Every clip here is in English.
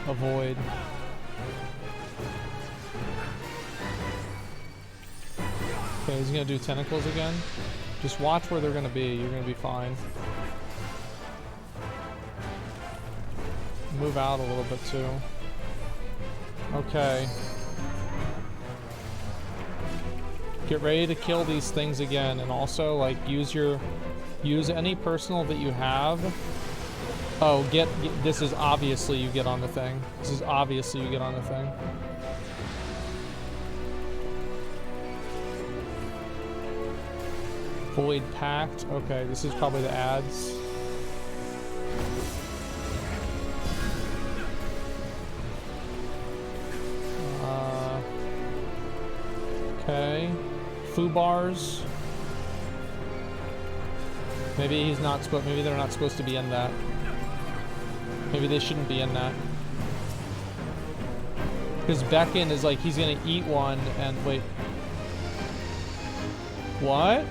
Avoid. Okay, he's gonna do tentacles again. Just watch where they're gonna be. You're gonna be fine. Move out a little bit too. Okay. Get ready to kill these things again, and also like use any personal that you have. Oh, this is obviously you get on the thing. This is obviously you get on the thing. Void Pact. Okay, this is probably the ads. Okay. Foo bars. Maybe he's not supposed. Maybe they're not supposed to be in that. Maybe they shouldn't be in that. Because Beckon is like he's gonna eat one and wait. What?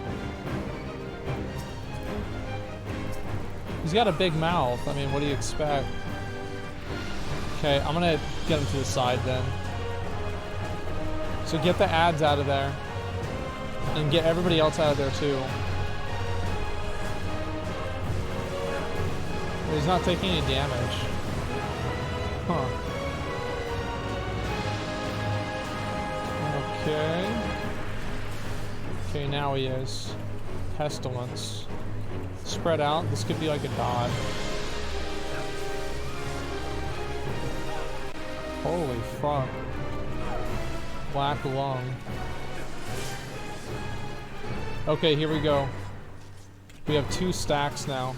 He's got a big mouth. I mean, what do you expect? Okay, I'm gonna get him to the side then. So get the ads out of there. And get everybody else out of there too. He's not taking any damage. Huh. Okay. Okay, now he is. Pestilence. Spread out. This could be like a dot. Holy fuck. Black lung. Okay, here we go. We have 2 stacks now.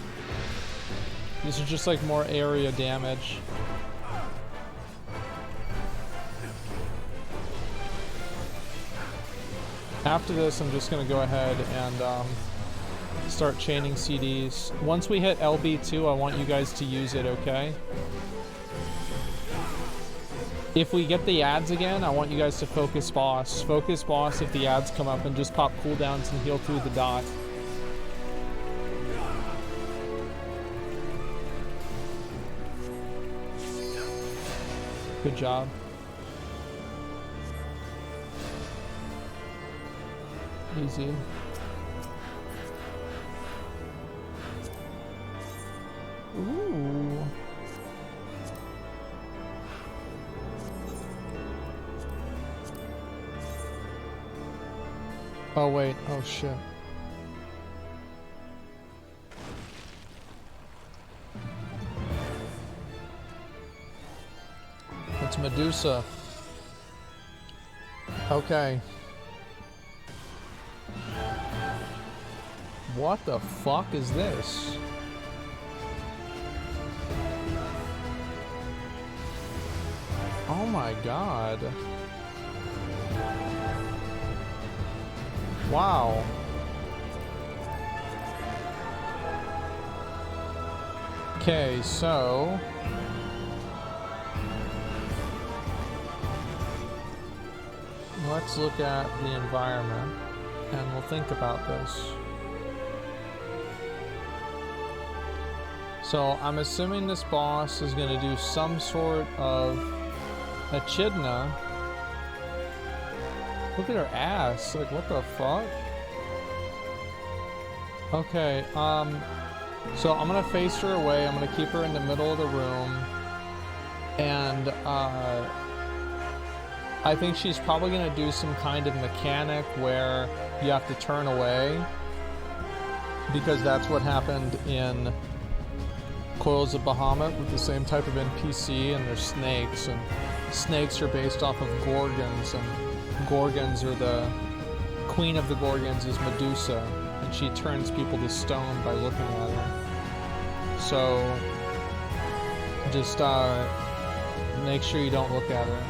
This is just like more area damage. After this, I'm just gonna go ahead and start chaining CDs. Once we hit LB2, I want you guys to use it, okay? If we get the ads again, I want you guys to focus boss. Focus boss if the ads come up and just pop cooldowns and heal through the dot. Good job. Easy. Ooh. Oh wait, oh shit. It's Medusa. Okay. What the fuck is this? Oh my god. Wow. Okay, so let's look at the environment and we'll think about this. So I'm assuming this boss is going to do some sort of echidna. Look at her ass. Like, what the fuck? Okay, so I'm gonna face her away. I'm gonna keep her in the middle of the room. And, I think she's probably gonna do some kind of mechanic where you have to turn away. Because that's what happened in Coils of Bahamut with the same type of NPC, and there's snakes. And snakes are based off of Gorgons, and Gorgons are the queen of the Gorgons is Medusa, and she turns people to stone by looking at her. So just make sure you don't look at her.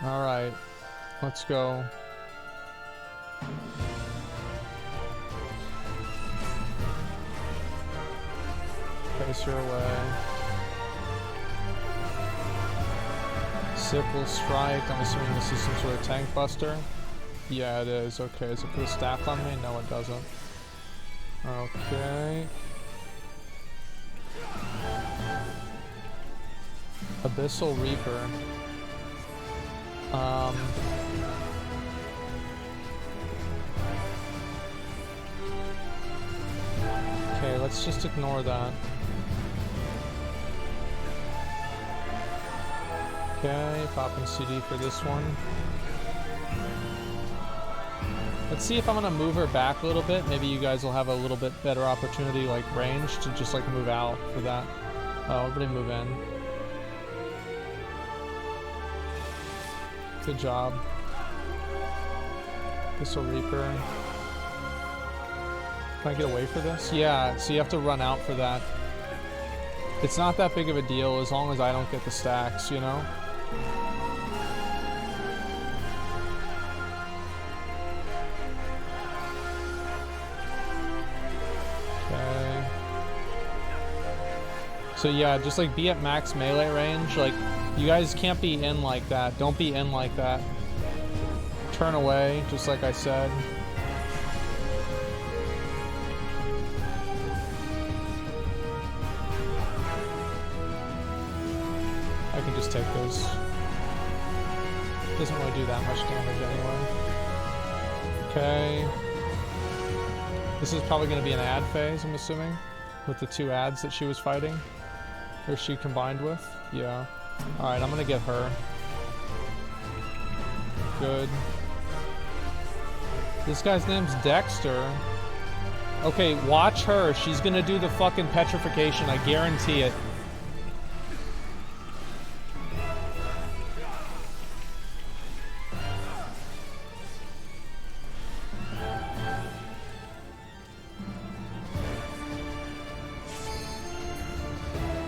Alright, let's go. Face her away. Sickle Strike, I'm assuming this is some sort of tank buster. Yeah, it is. Okay, does it put a staff on me? No, it doesn't. Okay. Abyssal Reaper. Okay, let's just ignore that. Okay, popping CD for this one. Let's see if I'm gonna move her back a little bit. Maybe you guys will have a little bit better opportunity, like range, to just like move out for that. Oh, everybody move in. Good job. Abyssal Reaper. Can I get away for this? Yeah, so you have to run out for that. It's not that big of a deal as long as I don't get the stacks, you know? Okay. So yeah, just like be at max melee range. Like, you guys can't be in like that. Don't be in like that. Turn away, just like I said. I can just take those. Doesn't really do that much damage anyway. Okay. This is probably going to be an ad phase, I'm assuming, with the 2 ads that she was fighting. Or she combined with. Yeah. Alright, I'm going to get her. Good. This guy's name's Dexter. Okay, watch her. She's going to do the fucking petrification. I guarantee it.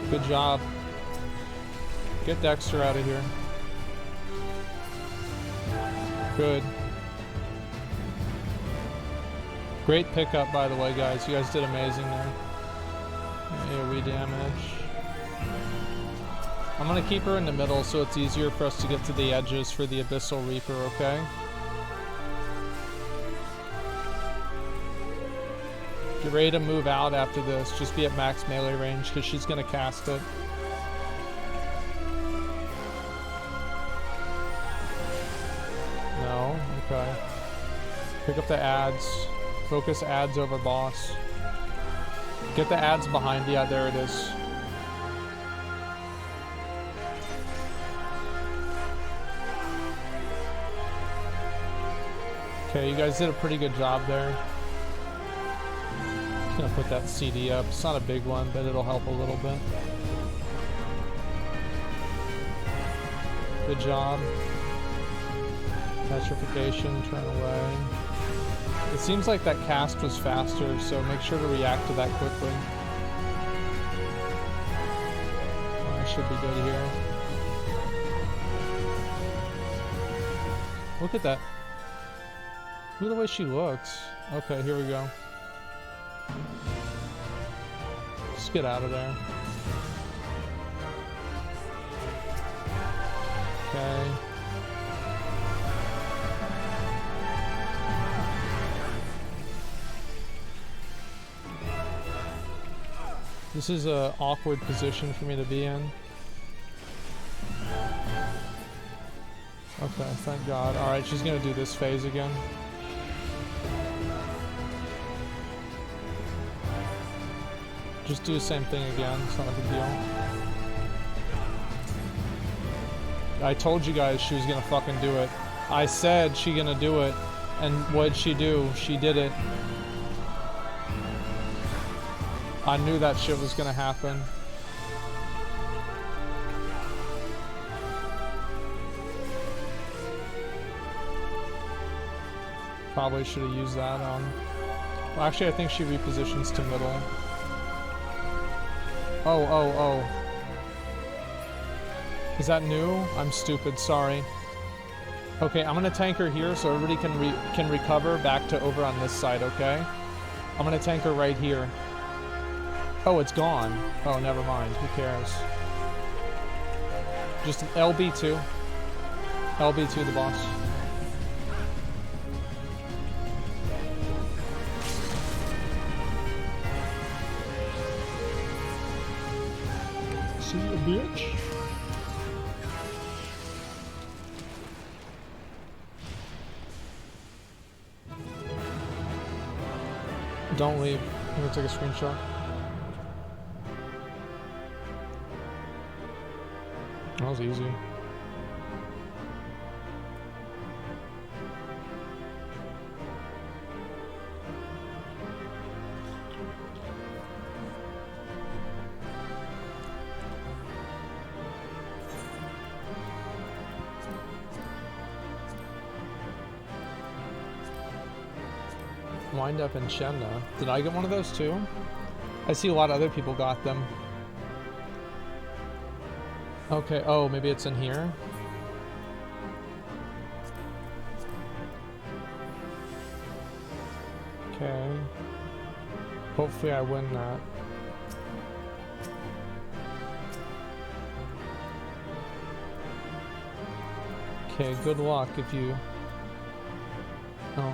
Good job. Get Dexter out of here. Good. Great pickup, by the way, guys. You guys did amazing there. AoE damage. I'm gonna keep her in the middle so it's easier for us to get to the edges for the Abyssal Reaper, okay? Get ready to move out after this. Just be at max melee range because she's gonna cast it. No? Okay. Pick up the ads. Focus ads over boss. Get the ads behind. Yeah, there it is. Okay, you guys did a pretty good job there. Gonna put that CD up. It's not a big one, but it'll help a little bit. Good job. Petrification, turn away. It seems like that cast was faster, so make sure to react to that quickly. Oh, I should be good here. Look at that. Look at the way she looks. Okay, here we go. Just get out of there. Okay. This is an awkward position for me to be in. Okay, thank God. Alright, she's gonna do this phase again. Just do the same thing again. It's not a big deal. I told you guys she was gonna fucking do it. I said she gonna do it. And what'd she do? She did it. I knew that shit was gonna happen. Probably should have used that on... Well, actually, I think she repositions to middle. Oh. Is that new? I'm stupid, sorry. Okay, I'm gonna tank her here so everybody can recover back to over on this side, okay? I'm gonna tank her right here. Oh, it's gone. Oh, never mind. Who cares? Just LB2. LB2 the boss. See you, bitch. Don't leave. I'm gonna take a screenshot. That was easy. Wind up in Chenda. Did I get one of those too? I see a lot of other people got them. Okay, oh, maybe it's in here? Okay. Hopefully I win that. Okay, good luck if you... No.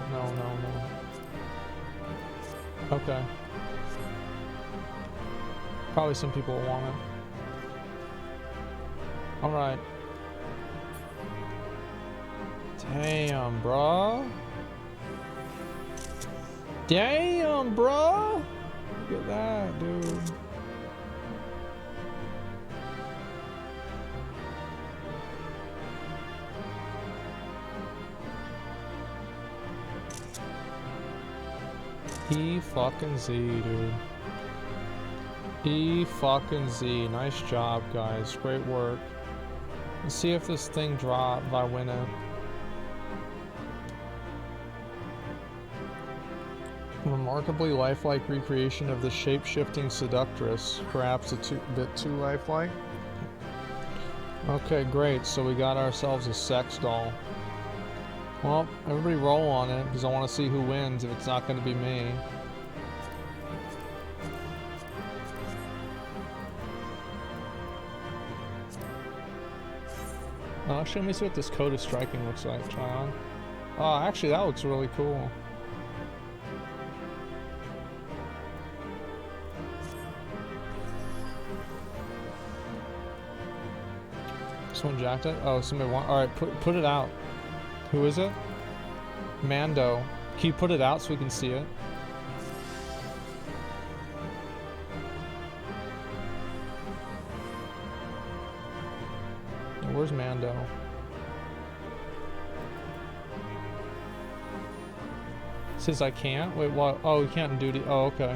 Okay. Probably some people will want it. Alright. Damn, bro. Damn, bro. Look at that, dude. E fucking Z, dude. E fucking Z. Nice job, guys. Great work. Let's see if this thing drops if I win it. Remarkably lifelike recreation of the shape-shifting seductress. Perhaps a bit too lifelike. Okay, great. So we got ourselves a sex doll. Well, everybody roll on it, because I want to see who wins if it's not going to be me. Actually, let me see what this Code of Striking looks like. Try on. Oh, actually, that looks really cool. Someone jacked it? Oh, somebody want... Alright, put it out. Who is it? Mando. Can you put it out so we can see it? Where's Mando? Says I can't? Wait, what? Oh, we can't do duty. Oh, okay.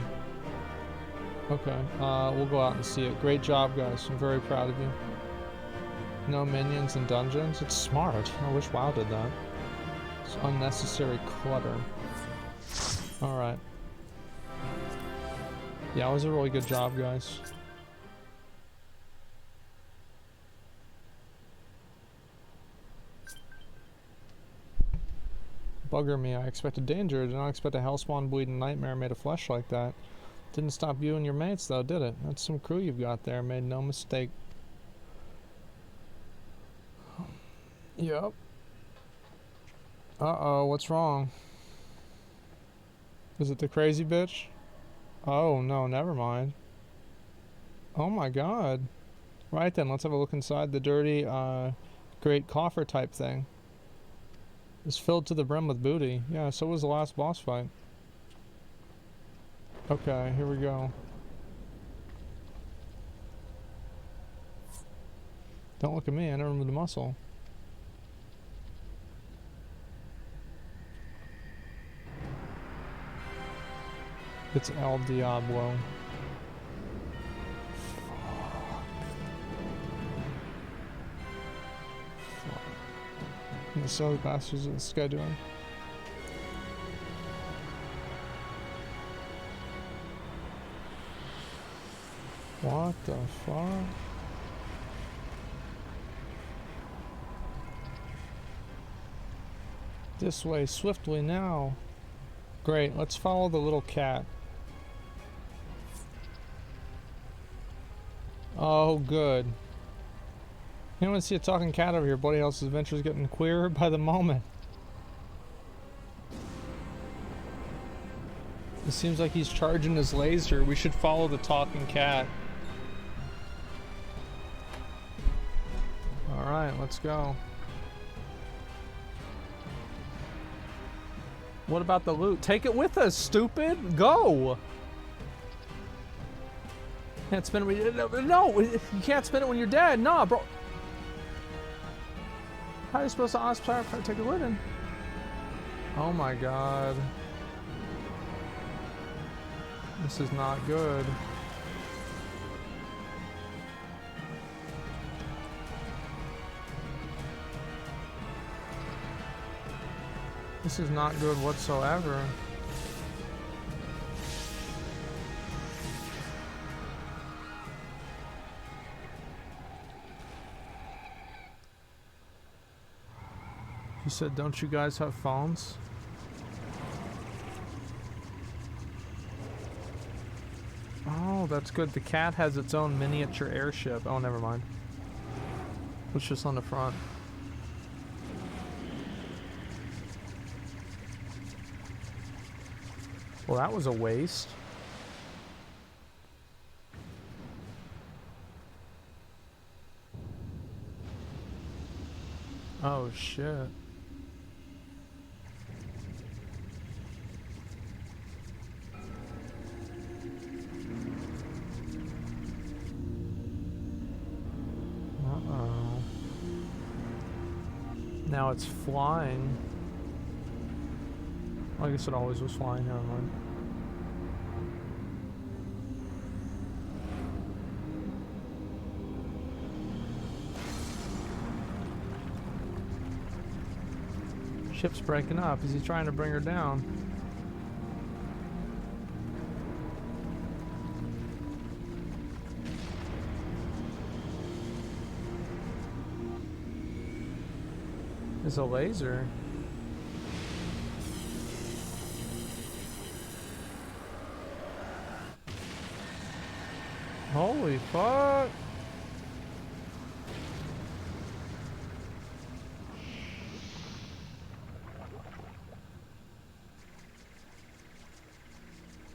Okay, we'll go out and see it. Great job, guys. I'm very proud of you. No minions in dungeons? It's smart. I wish WoW did that. It's unnecessary clutter. Alright. Yeah, it was a really good job, guys. Bugger me, I expected danger. Did not expect a hellspawn bleeding nightmare made of flesh like that. Didn't stop you and your mates though, did it? That's some crew you've got there, made no mistake. Yep. Uh-oh, what's wrong? Is it the crazy bitch? Oh, no, never mind. Oh my god. Right then, let's have a look inside the dirty, great coffer type thing. It's filled to the brim with booty. Yeah, so was the last boss fight. Okay, here we go. Don't look at me, I never moved a muscle. It's El Diablo. The silly bastards of this guy doing? What the fuck? This way, swiftly now. Great, let's follow the little cat. Oh, good. Anyone see a talking cat over here? Buddy else's adventure's getting queerer by the moment. It seems like he's charging his laser. We should follow the talking cat. Alright, let's go. What about the loot? Take it with us, stupid! Go! Can't spin it when you're... No! You can't spin it when you're dead! Nah, bro! How are you supposed to honest take a loot in? Oh my god. This is not good. This is not good whatsoever. He said, don't you guys have phones? Oh, that's good. The cat has its own miniature airship. Oh, never mind. It's just on the front. Well, that was a waste. Oh, shit. Uh-oh. Now it's flying. I guess it always was flying, never mind. Ship's breaking up. Is he trying to bring her down? It's a laser. Holy fuck!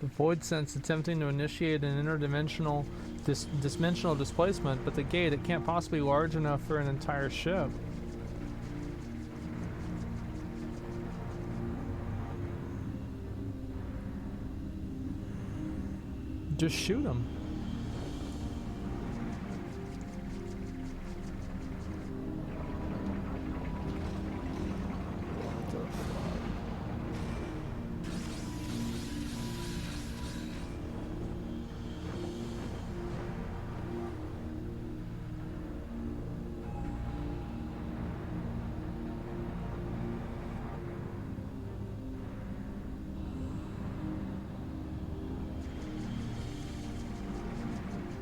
The void sense attempting to initiate an interdimensional dimensional displacement, but the gate, it can't possibly be large enough for an entire ship. Just shoot him.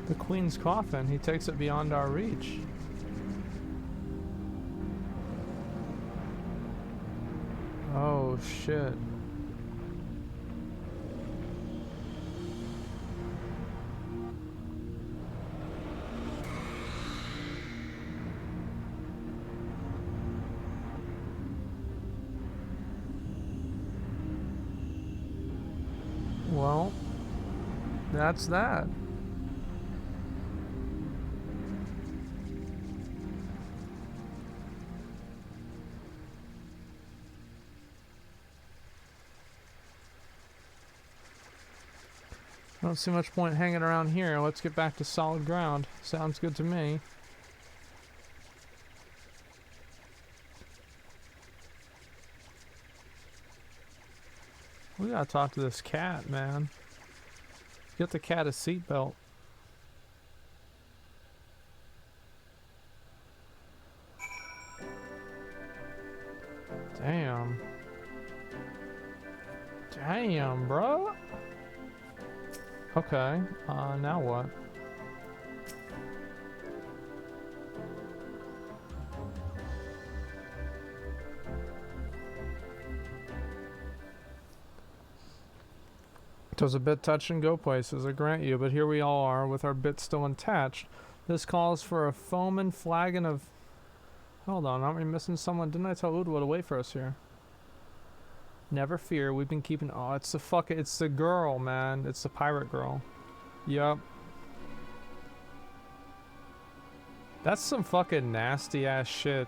The Queen's coffin, he takes it beyond our reach. Oh shit. Well, that's that. I don't see much point hanging around here. Let's get back to solid ground. Sounds good to me. We gotta talk to this cat, man. Get the cat a seatbelt. Damn. Damn, bro. Okay, now what? It was a bit touch and go places, I grant you, but here we all are with our bits still attached. This calls for a foaming flagon of... Hold on, aren't we missing someone? Didn't I tell Udwa to wait for us here? Never fear, we've been keeping... Oh, it's the it's the girl, man. It's the pirate girl. Yup. That's some fucking nasty ass shit.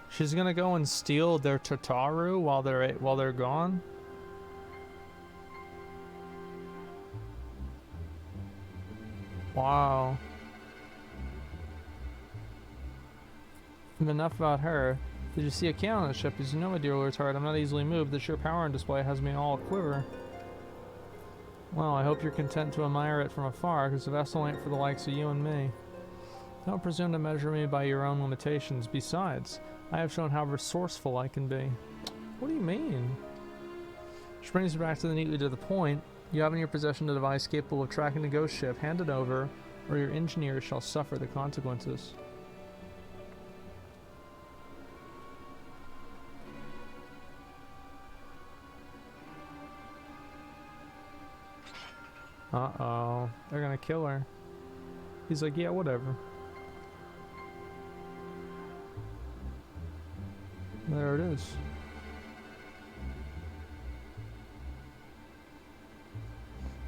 She's gonna go and steal their Tataru while they're gone? Wow. Enough about her. Did you see a cannon on the ship? As you know, my dear Lord's heart, I'm not easily moved. The sheer power on display has me all quiver. Well, I hope you're content to admire it from afar, because the vessel ain't for the likes of you and me. Don't presume to measure me by your own limitations. Besides, I have shown how resourceful I can be. What do you mean? Which brings me back neatly to the point. You have in your possession a device capable of tracking the ghost ship. Hand it over, or your engineers shall suffer the consequences. Uh-oh. They're gonna kill her. He's like, yeah, whatever. There it is.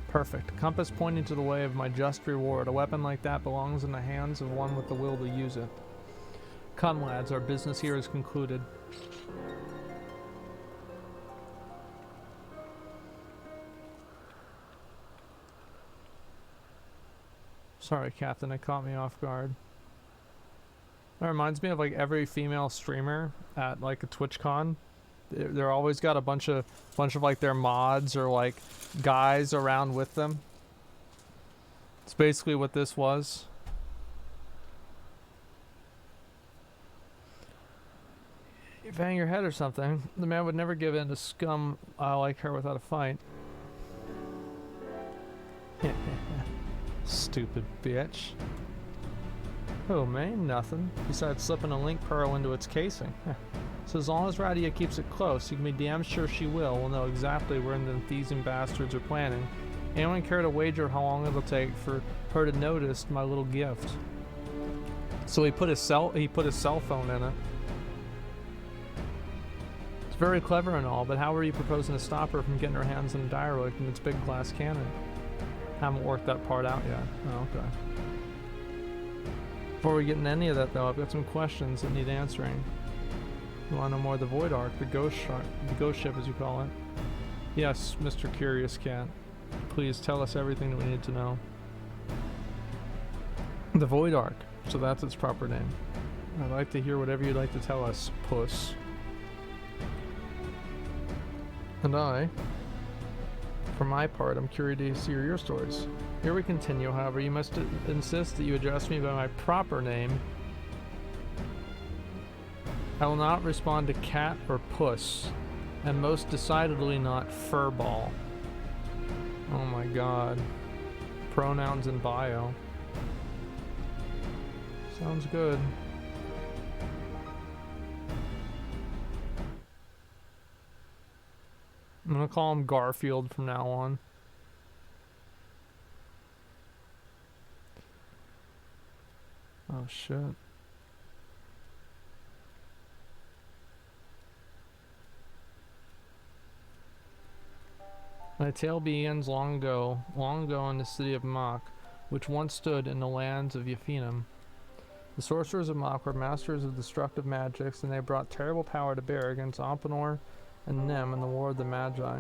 Perfect. Compass pointing to the way of my just reward. A weapon like that belongs in the hands of one with the will to use it. Come, lads, our business here is concluded. Sorry, Captain, it caught me off guard. That reminds me of like every female streamer at like a TwitchCon. They're always got a bunch of like their mods or like guys around with them. It's basically what this was. You bang your head or something. The man would never give in to scum like her without a fight. Stupid bitch. Oh man, nothing. Besides slipping a link pearl into its casing. So as long as Radia keeps it close, you can be damn sure she will know exactly where the thieving bastards are planning. Anyone care to wager how long it'll take for her to notice my little gift? So he put his cell phone in it. It's very clever and all, but how are you proposing to stop her from getting her hands on the Direwolf and its big glass cannon? Haven't worked that part out yet. Oh, okay. Before we get into any of that though, I've got some questions that need answering. You want to know more of the Void Ark, the ghost ship as you call it? Yes, Mr. Curious Cat. Please tell us everything that we need to know. The Void Ark, so that's its proper name. I'd like to hear whatever you'd like to tell us, puss. And I, for my part, I'm curious to hear your stories. Here we continue, however, you must insist that you address me by my proper name. I will not respond to cat or puss, and most decidedly not furball. Oh my god. Pronouns in bio. Sounds good. I'm gonna call him Garfield from now on. Oh shit. My tale begins long ago in the city of Mach, which once stood in the lands of Yafinum. The sorcerers of Mach were masters of destructive magics, and they brought terrible power to bear against Ompanor and Nem in the War of the Magi.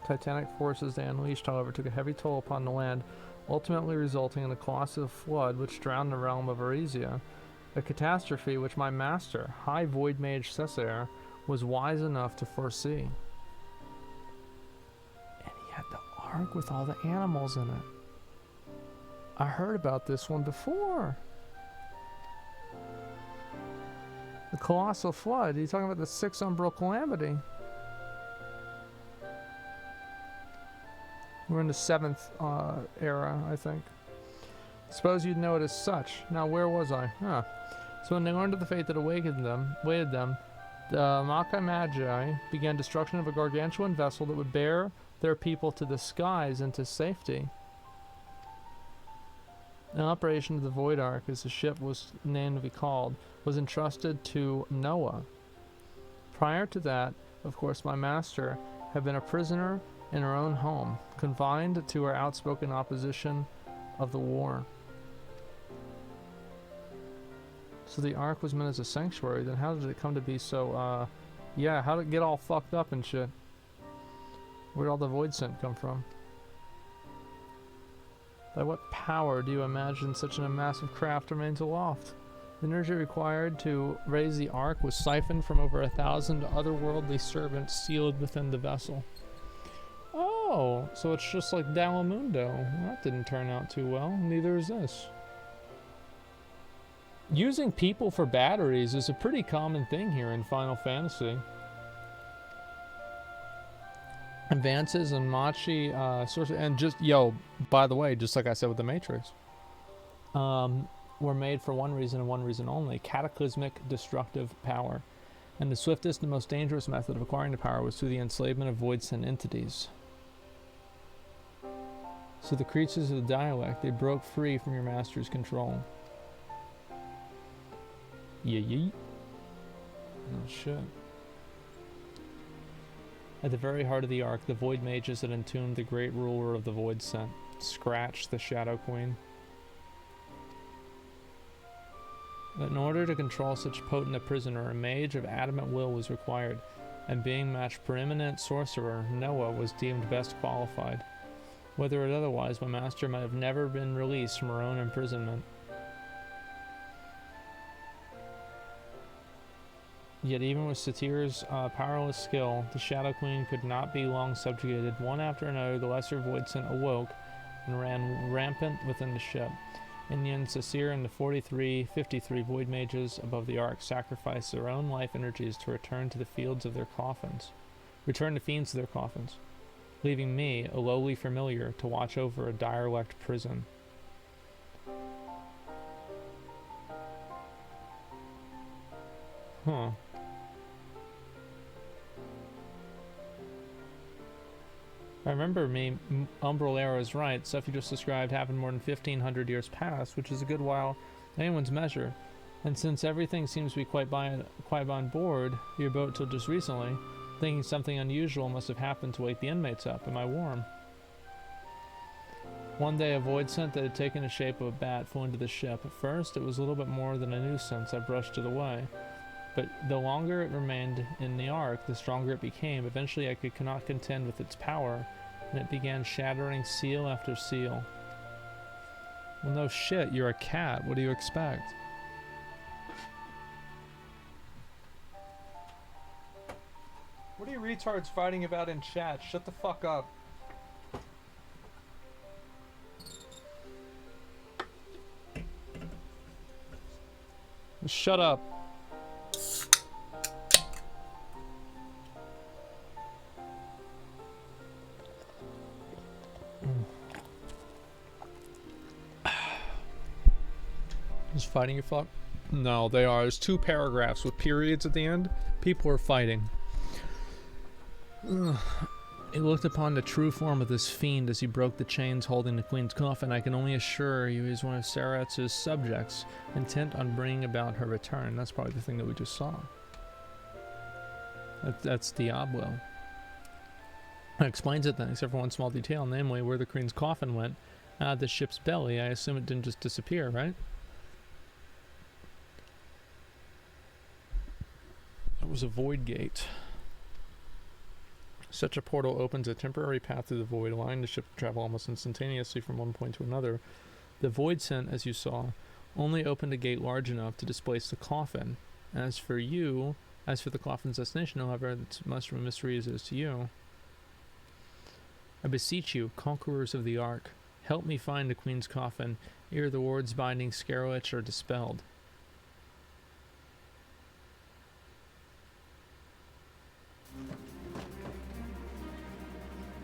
Titanic forces they unleashed, however, took a heavy toll upon the land, ultimately resulting in a colossal flood which drowned the realm of Arisia, a catastrophe which my master, High Void Mage Cessair, was wise enough to foresee. And he had the ark with all the animals in it. I heard about this one before. The colossal flood. Are you talking about the 6th umbral calamity? We're in the 7th era, I think. Suppose you'd know it as such. Now, where was I? Huh. So when they learned of the fate that awaited them, the Makai Magi began destruction of a gargantuan vessel that would bear their people to the skies and to safety. An operation of the Void Ark, as the ship was named to be called, was entrusted to Noah. Prior to that, of course, my master had been a prisoner in her own home, confined to her outspoken opposition of the war. So the Ark was meant as a sanctuary, then how did it come to be so, yeah, how did it get all fucked up and shit? Where'd all the void scent come from? By what power do you imagine such an massive craft remains aloft? The energy required to raise the Ark was siphoned from over 1,000 otherworldly servants sealed within the vessel. Oh, so it's just like Dalamundo. Well, that didn't turn out too well. Neither is this. Using people for batteries is a pretty common thing here in Final Fantasy. Advances in Machi, sorcery, and just, yo, by the way, just like I said with the Matrix, were made for one reason and one reason only: cataclysmic destructive power. And the swiftest and most dangerous method of acquiring the power was through the enslavement of void-sent entities. So the creatures of the dialect, they broke free from your master's control. Yeet. Oh shit. At the very heart of the Ark, the Void Mages had entombed the great ruler of the Void Sent, Scratch, the Shadow Queen. But in order to control such potent a prisoner, a mage of adamant will was required, and being matched preeminent sorcerer, Noah was deemed best qualified. Whether or otherwise, my master might have never been released from her own imprisonment. Yet even with Satir's powerless skill, the Shadow Queen could not be long subjugated. One after another, the lesser Voidsent awoke and ran rampant within the ship. Inyan, Satir, and the 53 Void Mages above the Ark sacrificed their own life energies to return to the fields of their coffins. Return the fiends to their coffins, leaving me, a lowly familiar, to watch over a derelict prison. Huh. I remember me, Umbral Era is right. Stuff you just described happened more than 1,500 years past, which is a good while anyone's measure. And since everything seems to be quite on board your boat till just recently, thinking something unusual must have happened to wake the inmates up. Am I warm? One day a void scent that had taken the shape of a bat flew into the ship. At first it was a little bit more than a nuisance. I brushed it away. But the longer it remained in the Ark, the stronger it became. Eventually I could not contend with its power, and it began shattering seal after seal. Well, no shit, you're a cat. What do you expect? What are you retards fighting about in chat? Shut the fuck up. Shut up. Just fighting your fuck? No, they are. There's 2 paragraphs with periods at the end. People are fighting. Ugh. He looked upon the true form of this fiend as he broke the chains holding the queen's coffin. I can only assure you he's one of Saratz's subjects, intent on bringing about her return. That's probably the thing that we just saw. That's Diablo. That explains it then, except for one small detail, namely where the queen's coffin went out of the ship's belly. I assume it didn't just disappear, right? It was a void gate. Such a portal opens a temporary path through the void, allowing the ship to travel almost instantaneously from one point to another. The void scent, as you saw, only opened a gate large enough to displace the coffin. As for the coffin's destination, however, it's much of a mystery as it is to you. I beseech you, conquerors of the Ark, help me find the queen's coffin, ere the wards binding Scarowitch are dispelled.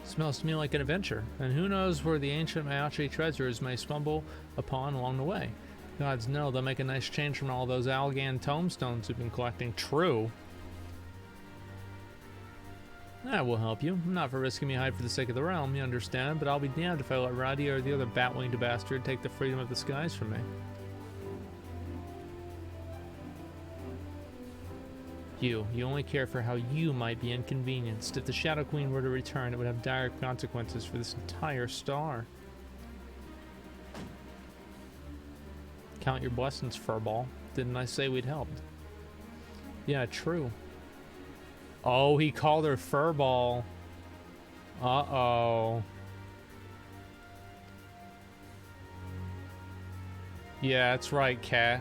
Smells to me like an adventure, and who knows where the ancient Mayachi treasures may stumble upon along the way. Gods know they'll make a nice change from all those Algan tombstones we've been collecting. True. That will help you. Not for risking me hide for the sake of the realm, you understand, but I'll be damned if I let Roddy or the other bat-winged bastard take the freedom of the skies from me. You only care for how you might be inconvenienced. If the Shadow Queen were to return, it would have dire consequences for this entire star. Count your blessings, Furball. Didn't I say we'd helped? Yeah, true. Oh, he called her Furball. Uh-oh. Yeah, that's right, cat.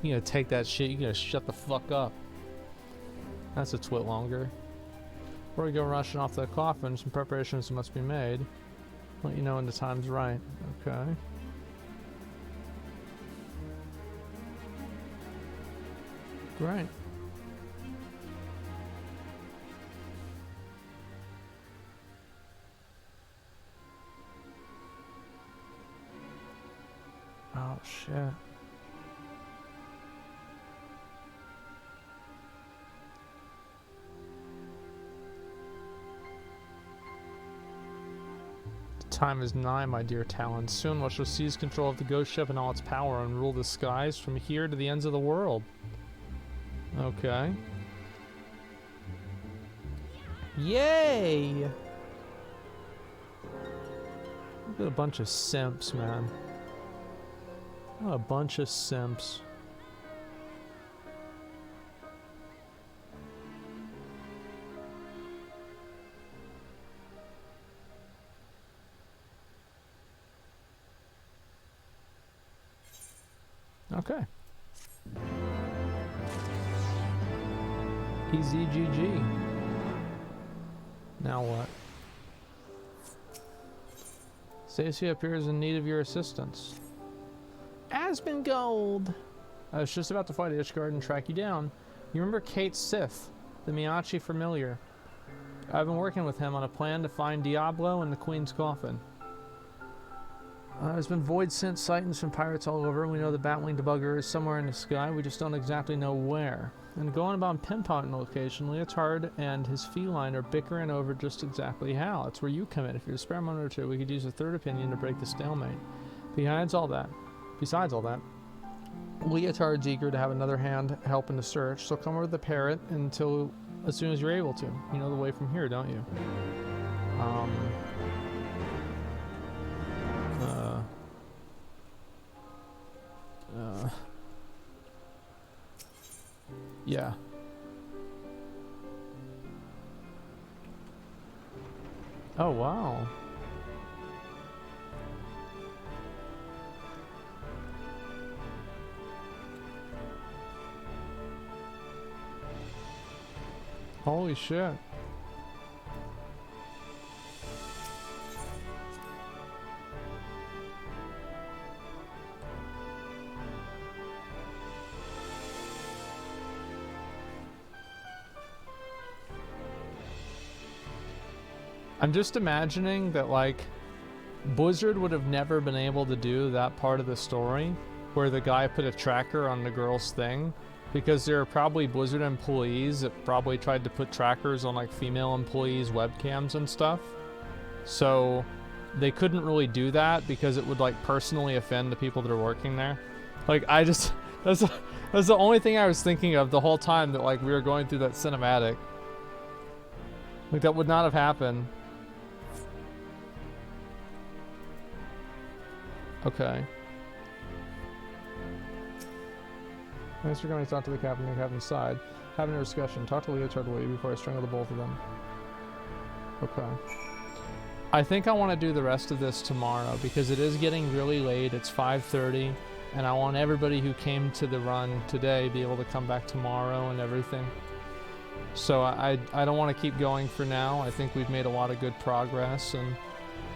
You gotta take that shit, you gotta shut the fuck up. That's a twit longer. Before we go rushing off that coffin, some preparations must be made. Let you know when the time's right. Okay. Great. Oh shit. Time is nigh, my dear Talon. Soon we shall seize control of the ghost ship and all its power and rule the skies from here to the ends of the world. Okay. Yay! Look at a bunch of simps, man. What a bunch of simps. Okay. Easy GG. Now what? Stacy appears in need of your assistance. Asmongold! I was just about to fight Ishgard and track you down. You remember Kate Sith, the Miyachi familiar? I've been working with him on a plan to find Diablo and the Queen's coffin. There's been void sent sightings from pirates all over. We know the Batwing debugger is somewhere in the sky. We just don't exactly know where. And going about pinpointing the location, Leotard and his feline are bickering over just exactly how. It's where you come in. If you're a spare moment or two, we could use a third opinion to break the stalemate. Besides all that, Leotard's eager to have another hand help in the search, so come over to the parrot until as soon as you're able to. You know the way from here, don't you? Yeah. Oh, wow. Holy shit. I'm just imagining that, like, Blizzard would have never been able to do that part of the story where the guy put a tracker on the girl's thing, because there are probably Blizzard employees that probably tried to put trackers on, like, female employees' webcams and stuff. So they couldn't really do that because it would, like, personally offend the people that are working there. Like, I just... That's the only thing I was thinking of the whole time that, like, we were going through that cinematic. Like, that would not have happened. Okay. Thanks for coming to talk to the captain and the captain's side. Having a discussion. Talk to Leotard way before I strangle the both of them. Okay. I think I want to do the rest of this tomorrow because it is getting really late. It's 5:30 and I want everybody who came to the run today be able to come back tomorrow and everything. So I don't want to keep going for now. I think we've made a lot of good progress, and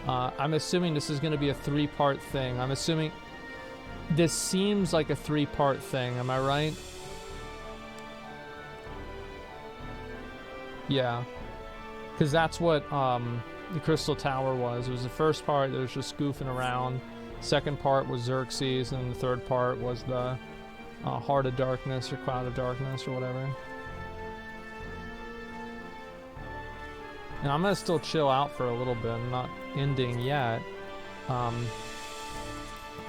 I'm assuming this is going to be a 3-part thing. I'm assuming this seems like a 3-part thing. Am I right? Yeah. Because that's what the Crystal Tower was. It was the first part that was just goofing around. Second part was Xerxes, and the third part was the Heart of Darkness or Cloud of Darkness or whatever. And I'm gonna still chill out for a little bit. I'm not ending yet,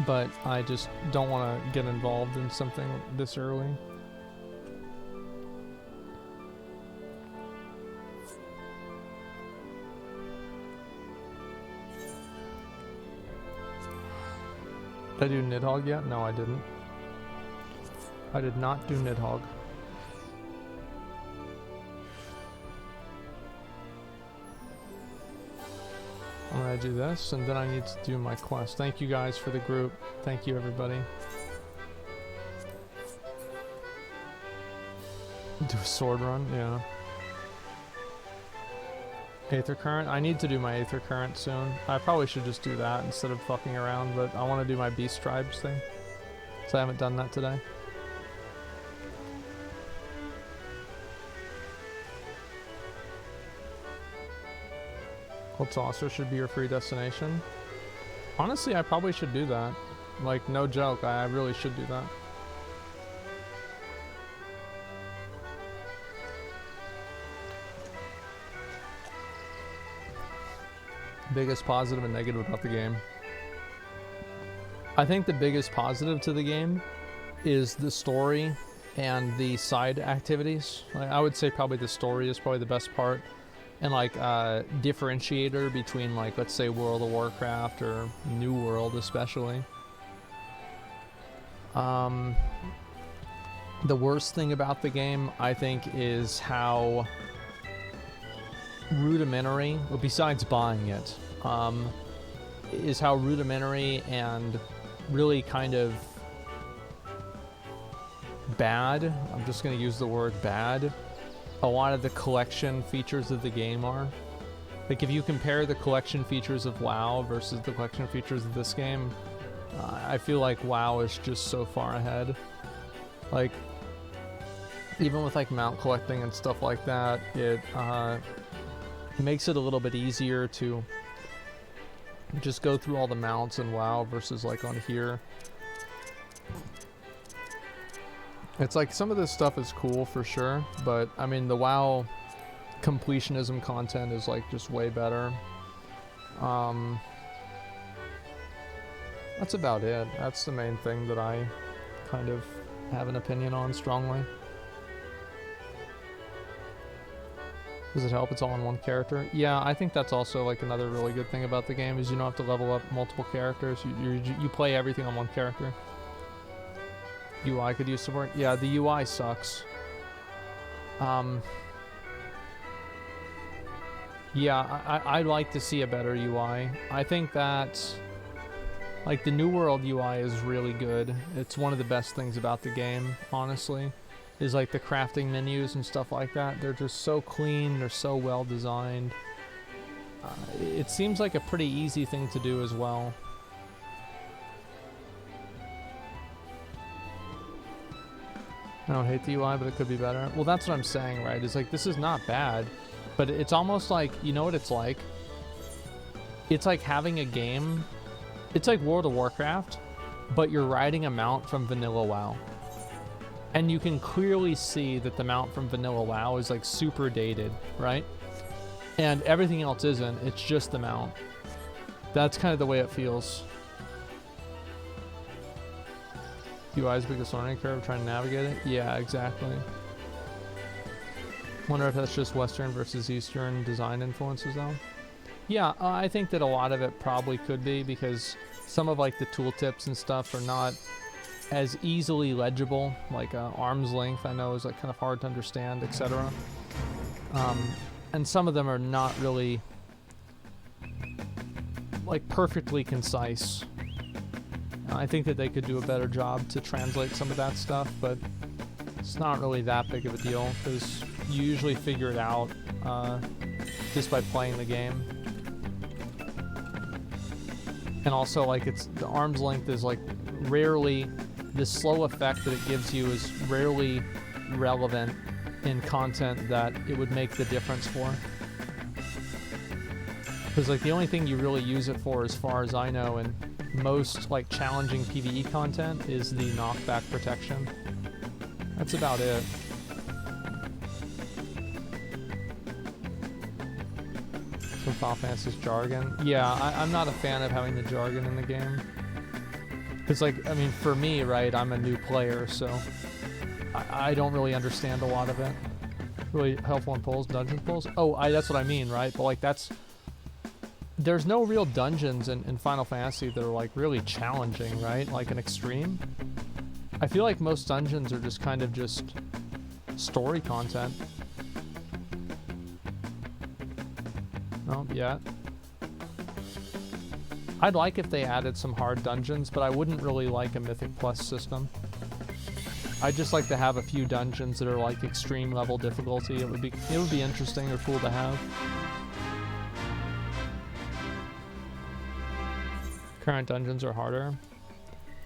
but I just don't want to get involved in something this early. Did I do Nidhogg yet? No, I didn't. I did not do Nidhogg. I do this, and then I need to do my quest. Thank you guys for the group. Thank you, everybody. Do a sword run, yeah. Aether Current? I need to do my Aether Current soon. I probably should just do that instead of fucking around, but I want to do my Beast Tribes thing. So I haven't done that today. Cold Saucer should be your free destination. Honestly, I probably should do that. Like, no joke, I really should do that. Biggest positive and negative about the game. I think the biggest positive to the game is the story and the side activities. Like, I would say probably the story is probably the best part, and like differentiator between, like, let's say World of Warcraft or New World especially. The worst thing about the game, I think, is how rudimentary, well, besides buying it, is how rudimentary and really kind of bad, I'm just going to use the word bad, a lot of the collection features of the game are. Like, if you compare the collection features of WoW versus the collection features of this game, I feel like WoW is just so far ahead. Like, even with like mount collecting and stuff like that, it makes it a little bit easier to just go through all the mounts in WoW versus like on here. It's like some of this stuff is cool for sure, but I mean the WoW completionism content is like just way better. That's about it. That's the main thing that I kind of have an opinion on strongly. Does it help it's all in one character? Yeah, I think that's also like another really good thing about the game is you don't have to level up multiple characters. You play everything on one character. UI could use some work. Yeah, the UI sucks. Yeah, I'd like to see a better UI. I think that like the New World UI is really good. It's one of the best things about the game, honestly. Is like the crafting menus and stuff like that. They're just so clean, they're so well designed. It seems like a pretty easy thing to do as well. I don't hate the UI, but it could be better. Well, that's what I'm saying, right? It's like, this is not bad, but it's almost like, you know what it's like? It's like having a game, it's like World of Warcraft, but you're riding a mount from vanilla WoW. And you can clearly see that the mount from vanilla WoW is like super dated, right? And everything else isn't, it's just the mount. That's kind of the way it feels. UI's biggest learning curve, trying to navigate it? Yeah, exactly. Wonder if that's just Western versus Eastern design influences though? Yeah, I think that a lot of it probably could be because some of like the tooltips and stuff are not as easily legible, like arm's length I know is like kind of hard to understand, etc. And some of them are not really like perfectly concise. I think that they could do a better job to translate some of that stuff, but it's not really that big of a deal because you usually figure it out just by playing the game. And also, like, it's the arm's length is like rarely, the slow effect that it gives you is rarely relevant in content that it would make the difference for. Because like the only thing you really use it for, as far as I know, in most like challenging PvE content is the knockback protection. That's about it. Some Final Fantasy's jargon. Yeah, I'm not a fan of having the jargon in the game. Because, like, I mean, for me, right, I'm a new player, so I don't really understand a lot of it. Really helpful in pulls, dungeon pulls. Oh, that's what I mean, right? But, like, there's no real dungeons in Final Fantasy that are, like, really challenging, right? Like, an extreme. I feel like most dungeons are just kind of just story content. Oh, yeah. I'd like if they added some hard dungeons, but I wouldn't really like a Mythic Plus system. I'd just like to have a few dungeons that are like extreme level difficulty. It would be interesting or cool to have. Current dungeons are harder.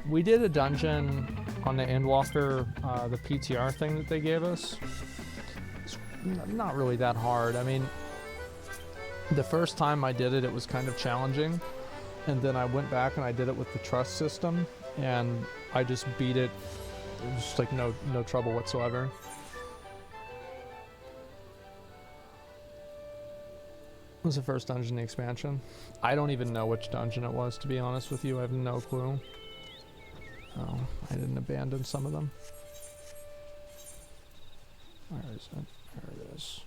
We did a dungeon on the Endwalker, the PTR thing that they gave us. It's not really that hard. I mean, the first time I did it, it was kind of challenging. And then I went back and I did it with the trust system, and I just beat it. It was just like no trouble whatsoever. What was the first dungeon in the expansion? I don't even know which dungeon it was, to be honest with you. I have no clue. Oh, I didn't abandon some of them. Where is it? There it is.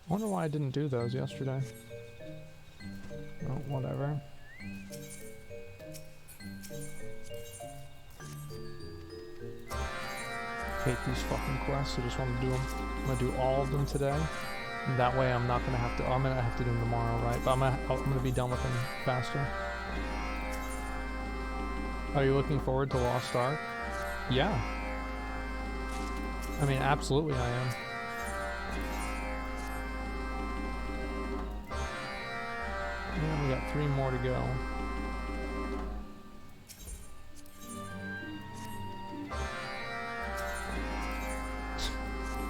I wonder why I didn't do those yesterday. Oh, whatever. Hate these fucking quests. I just want to do them. I'm gonna do all of them today. And that way I'm not gonna have to. I'm gonna have to do them tomorrow, right? But I'm gonna be done with them faster. Are you looking forward to Lost Ark? Yeah. I mean, absolutely I am. Yeah, we got 3 more to go.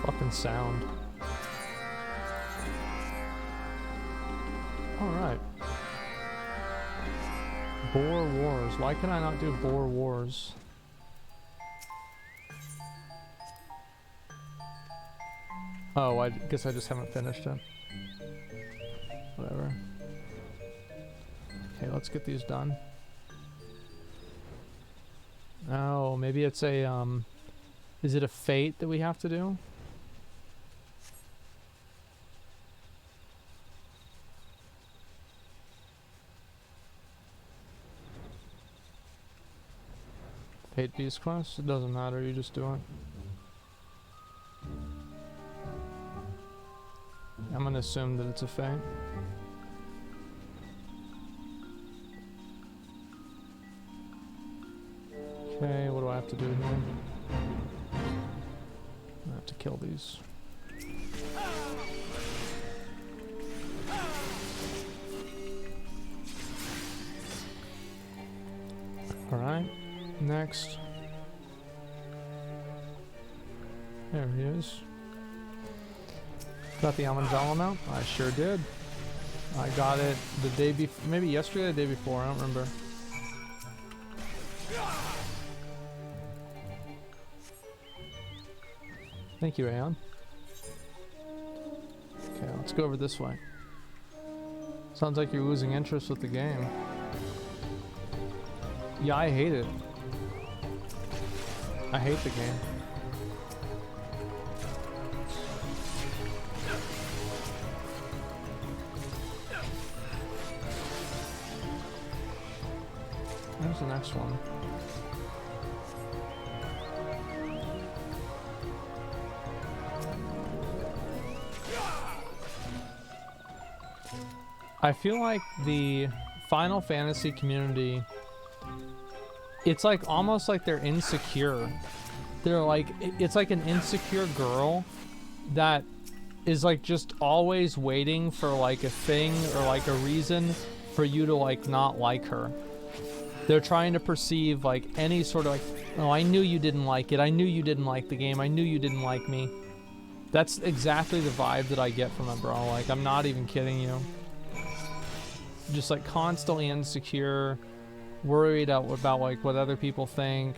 Fucking sound. Alright. Boar Wars. Why can I not do Boar Wars? Oh, I guess I just haven't finished it. Whatever. Okay, let's get these done. Oh, maybe it's a, is it a fate that we have to do? Fate Beast Quest? It doesn't matter, you just do it. I'm gonna assume that it's a fate. Okay, what do I have to do here? I have to kill these. Alright, next. There he is. Got the Amanjala mount? I sure did. I got it the day before, maybe yesterday or the day before, I don't remember. Thank you, Aeon. Okay, let's go over this way. Sounds like you're losing interest with the game. Yeah, I hate it. I hate the game. Where's the next one? I feel like the Final Fantasy community, it's like almost like they're insecure. They're like, it's like an insecure girl that is like just always waiting for like a thing or like a reason for you to like not like her. They're trying to perceive like any sort of like, oh, I knew you didn't like it. I knew you didn't like the game. I knew you didn't like me. That's exactly the vibe that I get from it, bro. Like, I'm not even kidding you. Just like constantly insecure, worried about like what other people think,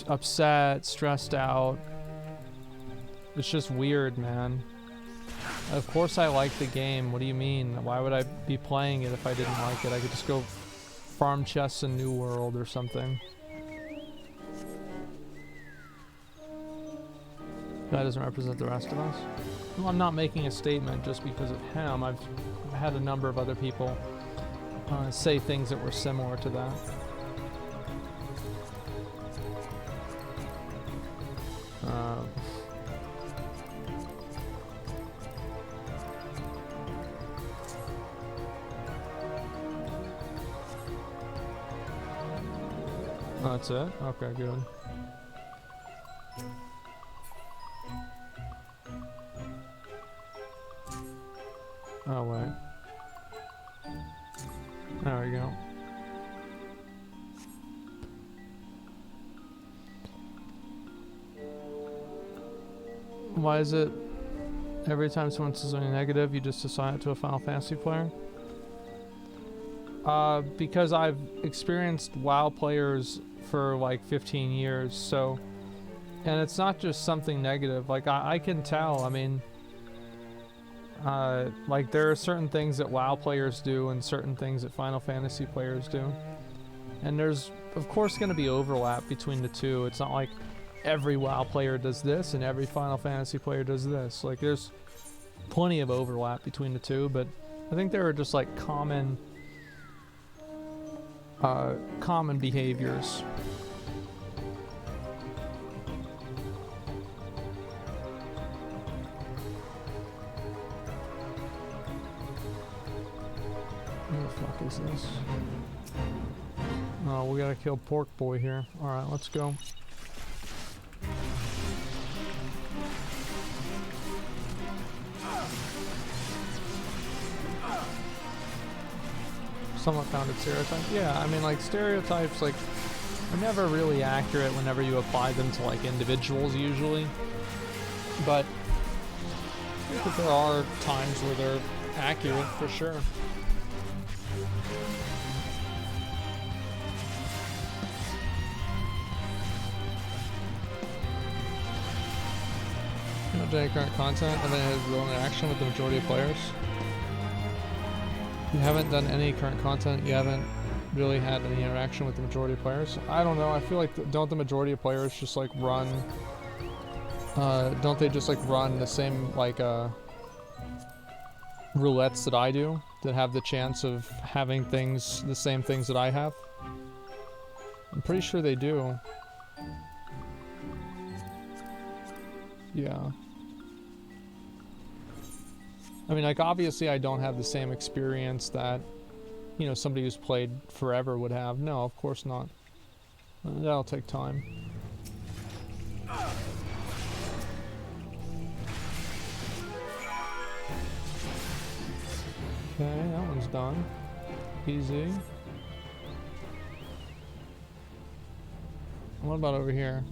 upset, stressed out. It's just weird, man. Of course I like the game. What do you mean? Why would I be playing it if I didn't like it? I could just go farm chests in New World or something. That doesn't represent the rest of us. Well, I'm not making a statement just because of him. I've had a number of other people say things that were similar to that. Oh, that's it? Okay, good. Oh, wait. There we go. Why is it every time someone says something negative, you just assign it to a Final Fantasy player? Because I've experienced WoW players for like 15 years, so... And it's not just something negative, like I can tell, I mean... like there are certain things that WoW players do and certain things that Final Fantasy players do. And there's, of course, going to be overlap between the two. It's not like every WoW player does this and every Final Fantasy player does this. Like there's plenty of overlap between the two, but I think there are just like common behaviors. What the fuck is this? Oh, we gotta kill Pork Boy here. Alright, let's go. Somewhat founded stereotype. Yeah, I mean, like, stereotypes, like, are never really accurate whenever you apply them to, like, individuals, usually. But I think that there are times where they're accurate, for sure. You don't generate current content and then it has real interaction with the majority of players. You haven't done any current content, you haven't really had any interaction with the majority of players. I don't know, I feel like don't the majority of players just like run, don't they just like run the same like roulettes that I do, that have the chance of having things, the same things that I have? I'm pretty sure they do. Yeah. I mean, like, obviously I don't have the same experience that, you know, somebody who's played forever would have. No, of course not. That'll take time. Okay, that one's done. Easy. What about over here?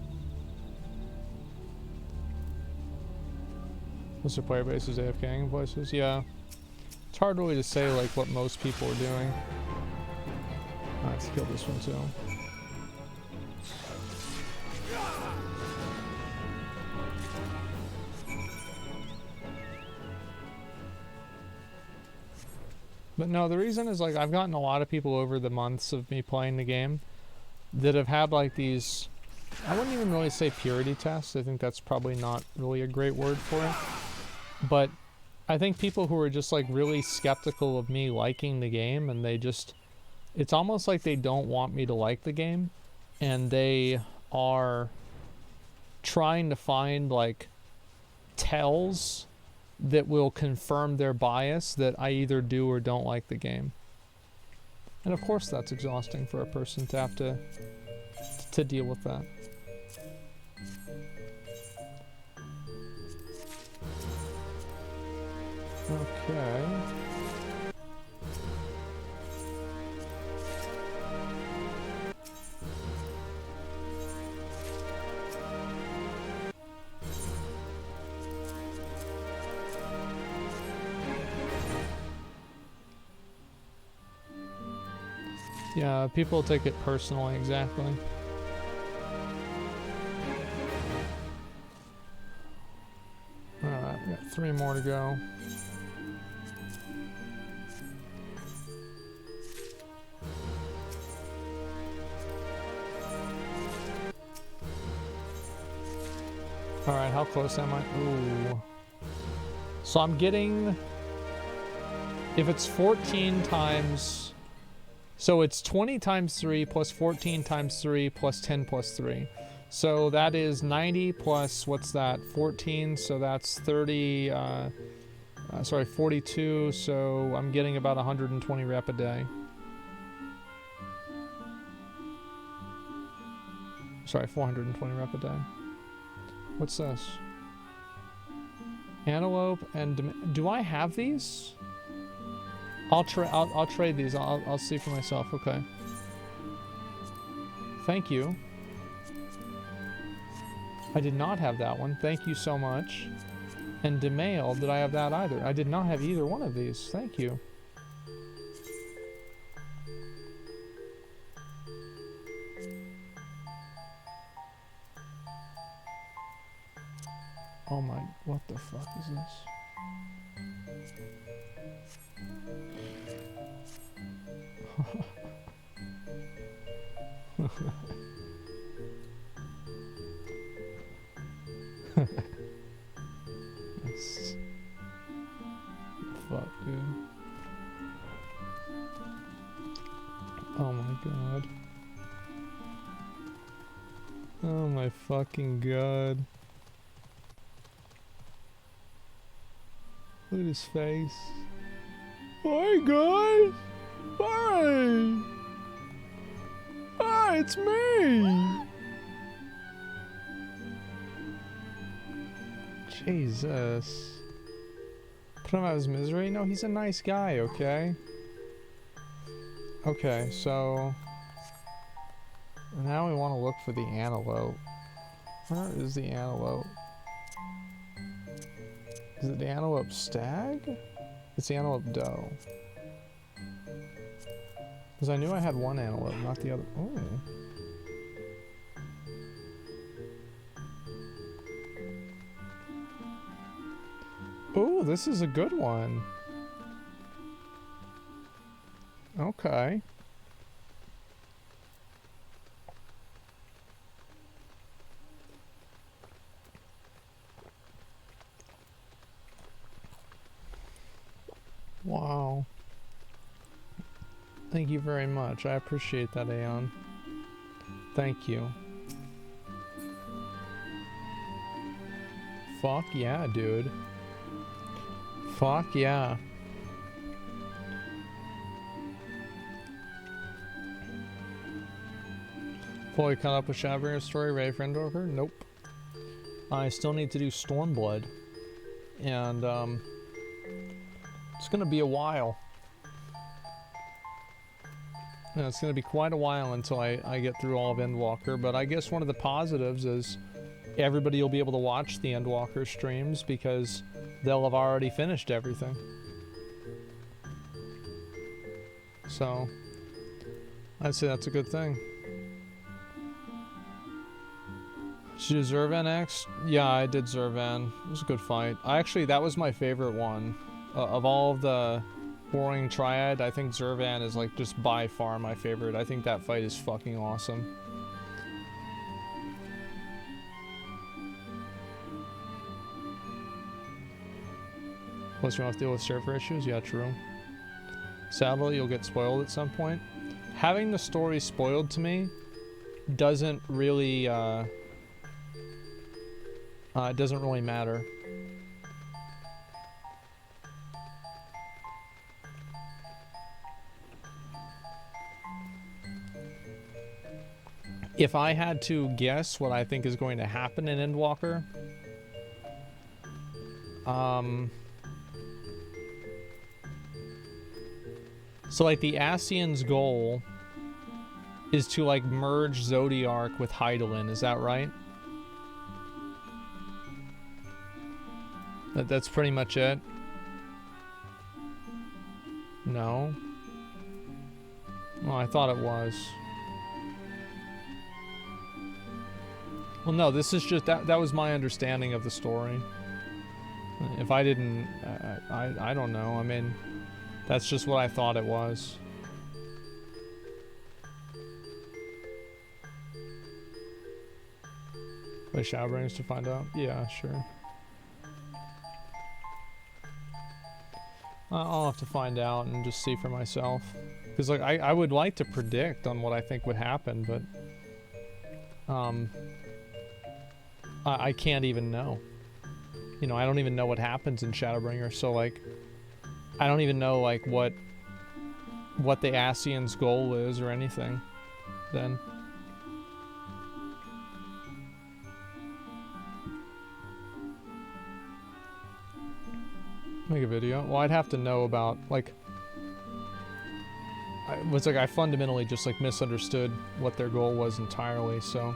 What's their player base is AFK in places? Yeah. It's hard really to say like what most people are doing. Alright, let's kill this one too. But no, the reason is like I've gotten a lot of people over the months of me playing the game that have had like these, I wouldn't even really say purity tests. I think that's probably not really a great word for it. But I think people who are just like really skeptical of me liking the game, and they just, it's almost like they don't want me to like the game, and they are trying to find like tells that will confirm their bias that I either do or don't like the game. And of course that's exhausting for a person to have to deal with that. Okay. Yeah, people take it personally, exactly. Alright, we got 3 more to go. Alright, how close am I? Ooh. So I'm getting... If it's 14 times... So it's 20 times 3 plus 14 times 3 plus 10 plus 3. So that is 90 plus, what's that, 14, so that's 30, sorry, 42, so I'm getting about 120 rep a day. Sorry, 420 rep a day. What's this? Antelope and do I have these? I'll trade these. I'll see for myself. Okay. Thank you. I did not have that one. Thank you so much. And DeMail, did I have that either? I did not have either one of these. Thank you. Oh my, what the fuck is this? That's... Fuck, dude. Oh my god. Oh my fucking god. Look at his face. Hi guys! Hi! Hi, it's me! Jesus. Put him out of his misery? No, he's a nice guy, okay? Okay, so... Now we want to look for the antelope. Where is the antelope? Is it the antelope stag? It's the antelope doe. Because I knew I had one antelope, not the other. Ooh. Ooh, this is a good one. Okay. Wow. Thank you very much. I appreciate that, Aeon. Thank you. Fuck yeah, dude. Fuck yeah. Fully caught up with Shadowbringer's story, ready for Endwalker? Nope. I still need to do Stormblood. And, it's gonna be a while. Yeah, it's gonna be quite a while until I get through all of Endwalker, but I guess one of the positives is everybody will be able to watch the Endwalker streams because they'll have already finished everything. So, I'd say that's a good thing. Did you do Zervan X? Yeah, I did Zervan. It was a good fight. That was my favorite one. Of all of the Warring Triad, I think Zervan is like just by far my favorite. I think that fight is fucking awesome. Plus you don't have to deal with server issues? Yeah, true. Sadly, you'll get spoiled at some point. Having the story spoiled to me doesn't really, it doesn't really matter. If I had to guess what I think is going to happen in Endwalker, so like the Ascian's goal is to like merge Zodiark with Hydaelyn, is that right? That's pretty much it? No? Well, I thought it was. Well, no, this is just, that was my understanding of the story. If I didn't, I don't know. I mean, that's just what I thought it was. Play Shadowbringers to find out? Yeah, sure. I'll have to find out and just see for myself. Because, like, I would like to predict on what I think would happen, but... I can't even know. You know, I don't even know what happens in Shadowbringer, so, like... I don't even know, like, what the Ascian's goal is or anything, then. Make a video. Well, I'd have to know about, like, I fundamentally just like misunderstood what their goal was entirely. So,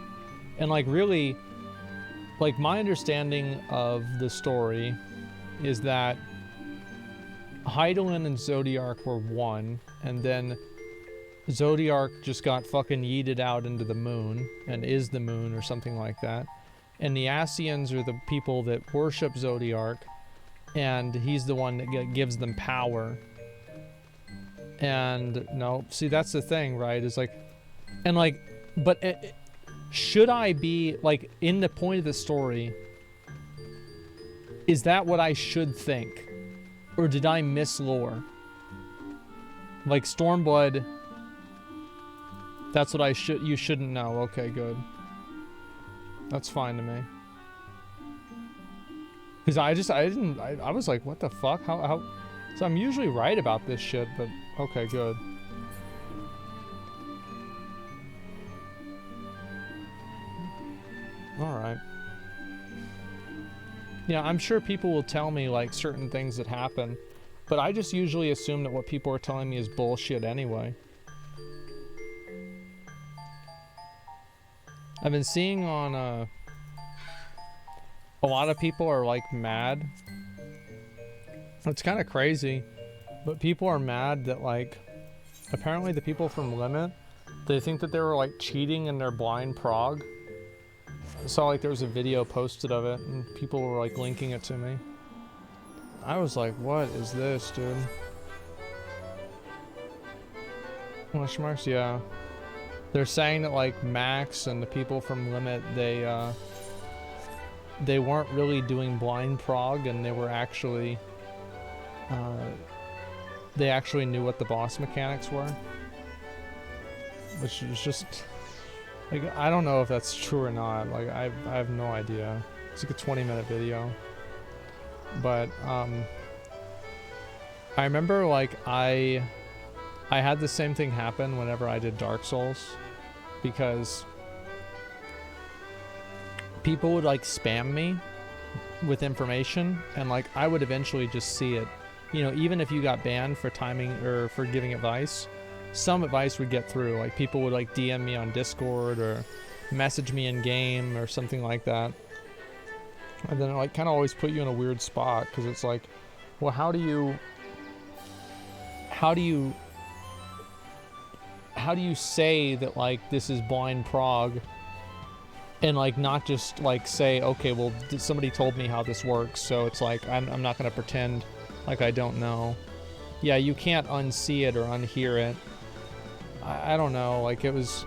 and like really, like my understanding of the story is that Hydaelyn and Zodiark were one, and then Zodiark just got fucking yeeted out into the moon and is the moon or something like that. And the Ascians are the people that worship Zodiark, and he's the one that gives them power. And no, see, that's the thing, right? Is like, and like, but should I be like in the point of the story? Is that what I should think, or did I miss lore? Like Stormblood. That's what I should. You shouldn't know. Okay, good. That's fine to me. Because I was like, what the fuck? How? So I'm usually right about this shit, but okay, good. Alright. Yeah, I'm sure people will tell me, like, certain things that happen, but I just usually assume that what people are telling me is bullshit anyway. I've been seeing on, a lot of people are, like, mad. It's kind of crazy, but people are mad that, like, apparently the people from Limit, they think that they were, like, cheating in their blind prog. I saw, like, there was a video posted of it, and people were, like, linking it to me. I was like, what is this, dude? Question marks? Yeah. They're saying that, like, Max and the people from Limit, they weren't really doing blind prog, and they were actually... they actually knew what the boss mechanics were, which is just like, I don't know if that's true or not. Like, I have no idea. It's like a 20-minute video, but I remember, like, I had the same thing happen whenever I did Dark Souls, because people would, like, spam me with information, and, like, I would eventually just see it. You know, even if you got banned for timing or for giving advice, some advice would get through. Like, people would, like, DM me on Discord or message me in game or something like that. And then it, like, kind of always put you in a weird spot, because it's like, well, how do you say that, like, this is blind prog, and, like, not just, like, say, okay, well, somebody told me how this works, so it's like, I'm not going to pretend like I don't know. Yeah, you can't unsee it or unhear it. I don't know, like, it was...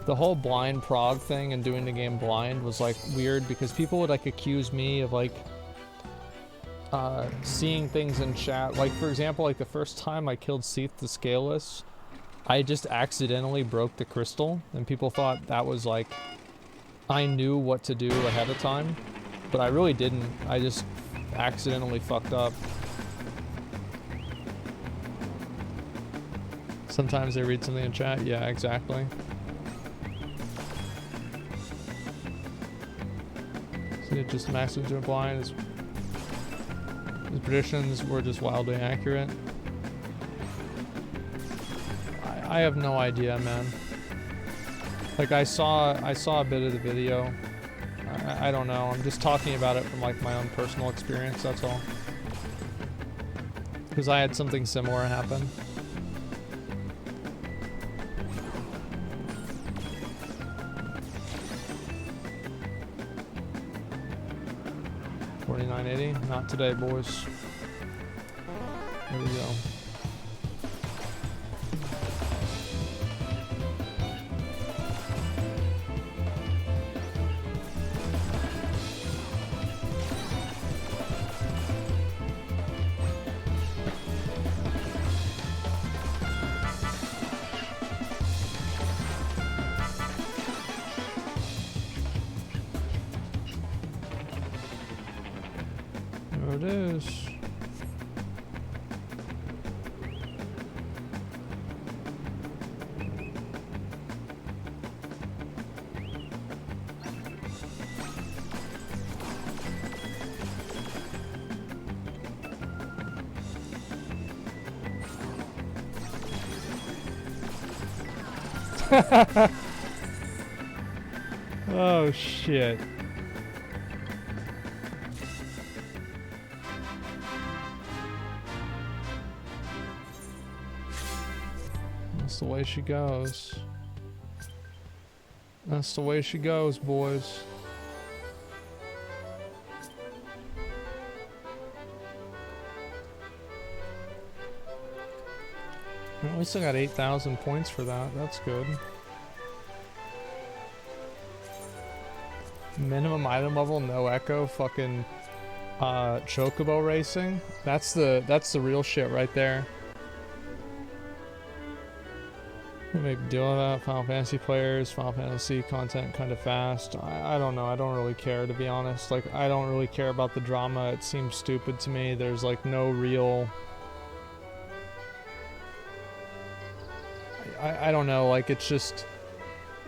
The whole blind prog thing and doing the game blind was, like, weird, because people would, like, accuse me of, like, seeing things in chat. Like, for example, like, the first time I killed Seath the Scaleless, I just accidentally broke the crystal, and people thought that was, like, I knew what to do ahead of time, but I really didn't. I just accidentally fucked up. Sometimes they read something in chat. Yeah, exactly. So it just maximum to blind. His predictions were just wildly accurate. I have no idea, man. Like, I saw a bit of the video. I don't know. I'm just talking about it from, like, my own personal experience, that's all. Because I had something similar happen. $49.80? Not today, boys. Here we go. There it is. Oh shit. That's the way she goes. That's the way she goes, boys. Well, we still got 8,000 points for that. That's good. Minimum item level, no echo, fucking chocobo racing. That's the real shit right there. We make a deal of that. Final Fantasy players, Final Fantasy content kind of fast. I don't know. I don't really care, to be honest. Like, I don't really care about the drama. It seems stupid to me. There's like no real... I don't know. Like, it's just...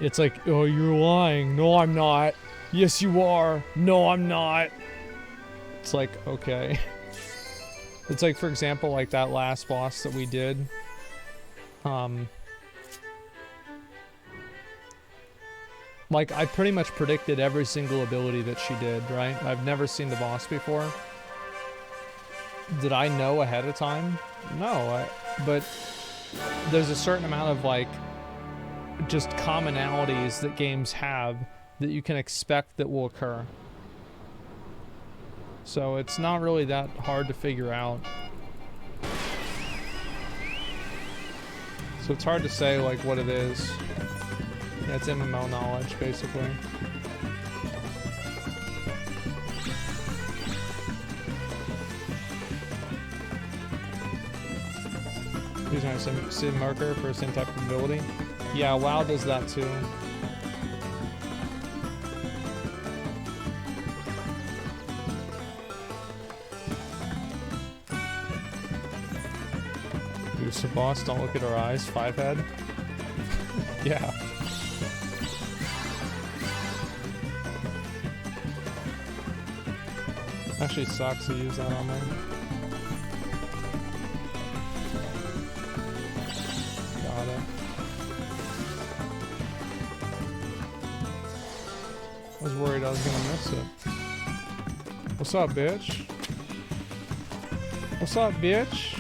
It's like, oh, you're lying. No, I'm not. Yes, you are. No, I'm not. It's like, okay. It's like, for example, like that last boss that we did. Like, I pretty much predicted every single ability that she did, right? I've never seen the boss before. Did I know ahead of time? No, but there's a certain amount of, like, just commonalities that games have that you can expect that will occur. So it's not really that hard to figure out. So it's hard to say, like, what it is. Yeah, it's MMO knowledge, basically. Using a sim marker for the same type of ability. Yeah, WoW does that too. Use the boss, don't look at her eyes, 5-head. Yeah. Actually sucks to use that on me. Got it. I was worried I was gonna miss it. What's up, bitch? What's up, bitch?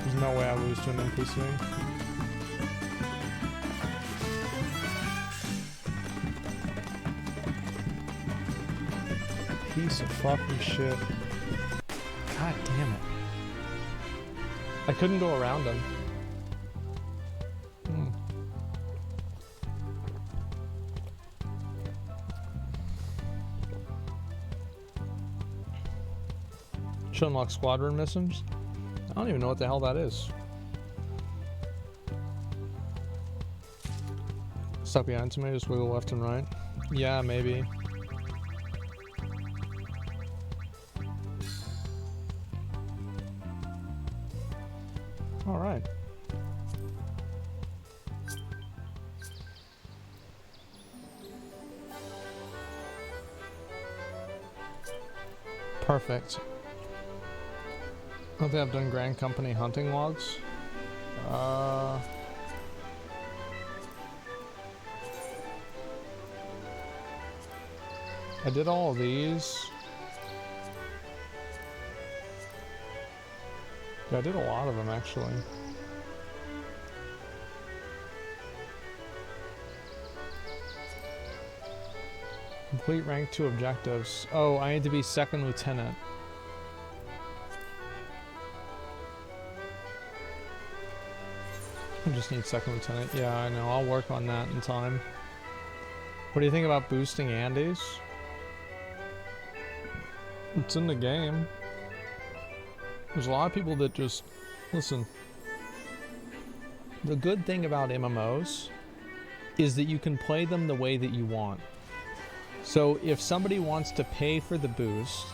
There's no way I lose to an NPC. Piece of fucking shit. God damn it. I couldn't go around him. Should unlock squadron missions? I don't even know what the hell that is. Stop behind somebody, just wiggle left and right. Yeah, maybe. Alright. Perfect. I don't think I've done Grand Company hunting logs. I did all of these. Yeah, I did a lot of them actually. Complete rank 2 objectives. Oh, I need to be second lieutenant. I just need second lieutenant. Yeah, I know. I'll work on that in time. What do you think about boosting Andes? It's in the game. There's a lot of people that just... Listen. The good thing about MMOs is that you can play them the way that you want. So if somebody wants to pay for the boost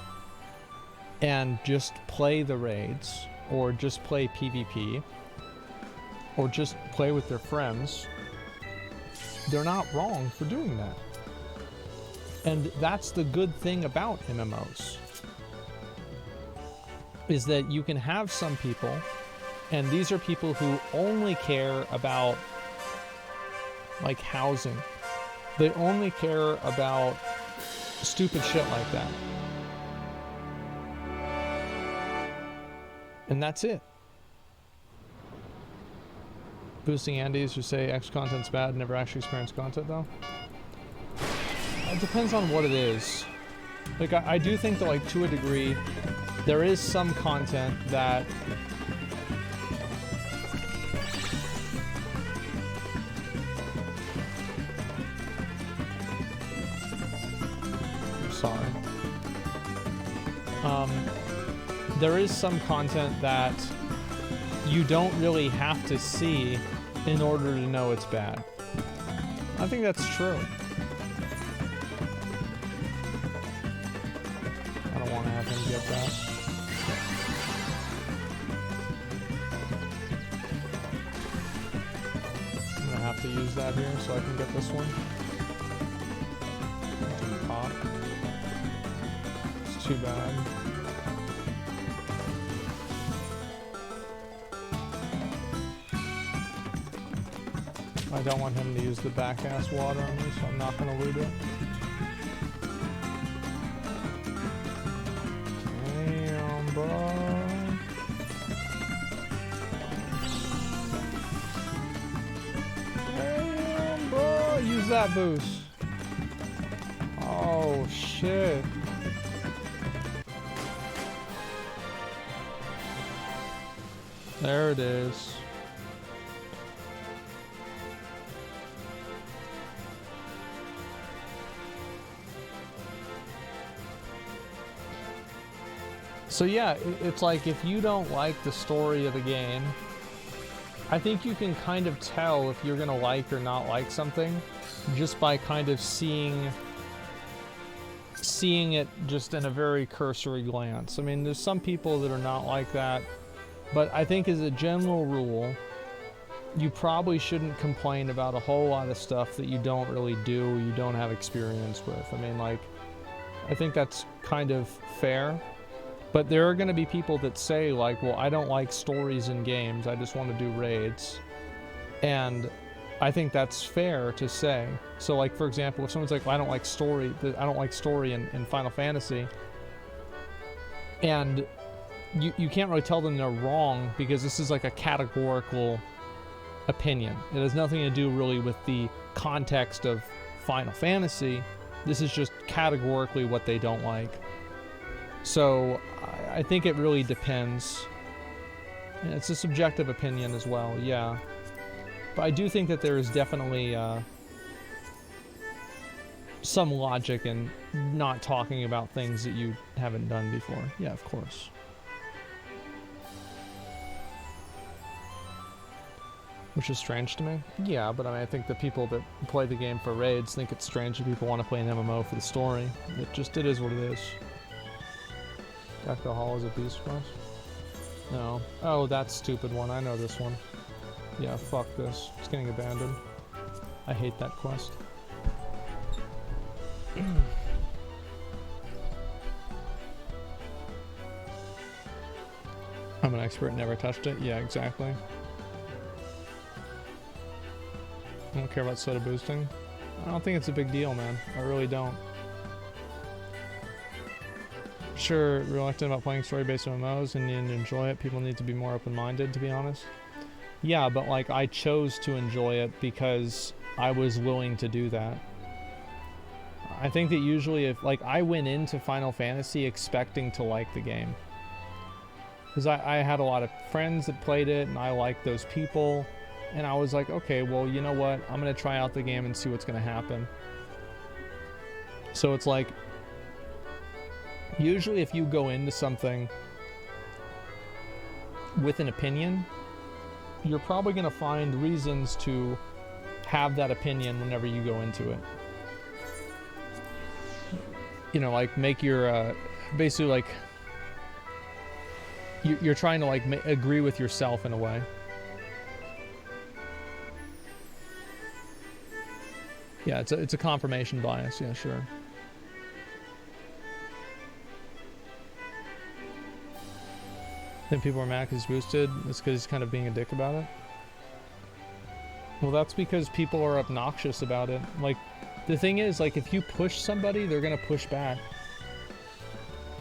and just play the raids, or just play PvP, or just play with their friends, they're not wrong for doing that. And that's the good thing about MMOs. is that you can have some people, and these are people who only care about like housing. They only care about stupid shit like that. And that's it. Boosting Andes who say X content's bad, never actually experienced content though. It depends on what it is. Like I do think that like to a degree, there is some content that there is some content that you don't really have to see in order to know it's bad. I think that's true. I don't want to have him get that. I'm gonna have to use that here so I can get this one. Pop. It's too bad. I don't want him to use the back-ass water on me, so I'm not going to loot it. Damn, bro. Damn, bro. Use that boost. Oh, shit. There it is. So yeah, it's like if you don't like the story of the game, I think you can kind of tell if you're gonna like or not like something just by kind of seeing it just in a very cursory glance. I mean, there's some people that are not like that, but I think as a general rule, you probably shouldn't complain about a whole lot of stuff that you don't really do, you don't have experience with. I mean, like, I think that's kind of fair. But there are going to be people that say, like, well, I don't like stories in games, I just want to do raids. And I think that's fair to say. So, like, for example, if someone's like, well, I don't like story in Final Fantasy, and you can't really tell them they're wrong, because this is like a categorical opinion. It has nothing to do really with the context of Final Fantasy. This is just categorically what they don't like. So I think it really depends. And it's a subjective opinion as well, yeah. But I do think that there is definitely some logic in not talking about things that you haven't done before. Yeah, of course. Which is strange to me. Yeah, but I mean, I think the people that play the game for raids think it's strange that people want to play an MMO for the story. It is what it is. Alcohol is a beast quest? No. Oh, that stupid one. I know this one. Yeah, fuck this. It's getting abandoned. I hate that quest. I'm an expert, never touched it. Yeah, exactly. I don't care about soda boosting. I don't think it's a big deal, man. I really don't. Sure, reluctant about playing story-based MMOs and needing to enjoy it. People need to be more open-minded, to be honest. Yeah, but like I chose to enjoy it because I was willing to do that. I think that usually if like I went into Final Fantasy expecting to like the game. Because I had a lot of friends that played it and I liked those people. And I was like, okay, well, you know what? I'm going to try out the game and see what's going to happen. So it's like, usually if you go into something with an opinion, you're probably going to find reasons to have that opinion whenever you go into it. You know, like make your, basically like, you're trying to like agree with yourself in a way. Yeah, it's a confirmation bias, yeah, sure. Then people are mad because he's boosted. It's because he's kind of being a dick about it. Well, that's because people are obnoxious about it. Like, the thing is, like, if you push somebody, they're gonna push back.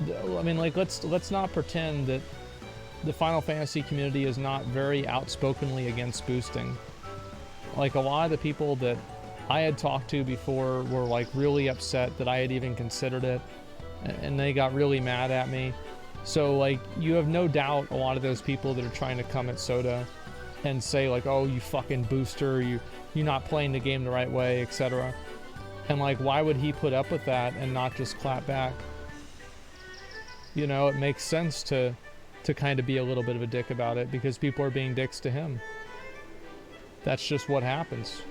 I mean, like, let's not pretend that the Final Fantasy community is not very outspokenly against boosting. Like, a lot of the people that I had talked to before were, like, really upset that I had even considered it, and they got really mad at me. So, like, you have no doubt a lot of those people that are trying to come at Soda and say, like, oh, you fucking booster, you're not playing the game the right way, etc. And, like, why would he put up with that and not just clap back? You know, it makes sense to kind of be a little bit of a dick about it because people are being dicks to him. That's just what happens.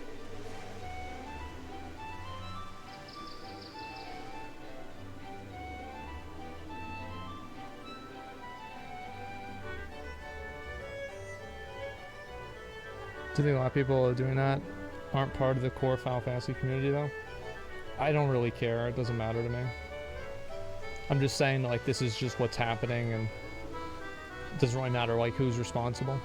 Do you think a lot of people doing that aren't part of the core Final Fantasy community, though? I don't really care. It doesn't matter to me. I'm just saying, like, this is just what's happening, and it doesn't really matter, like, who's responsible.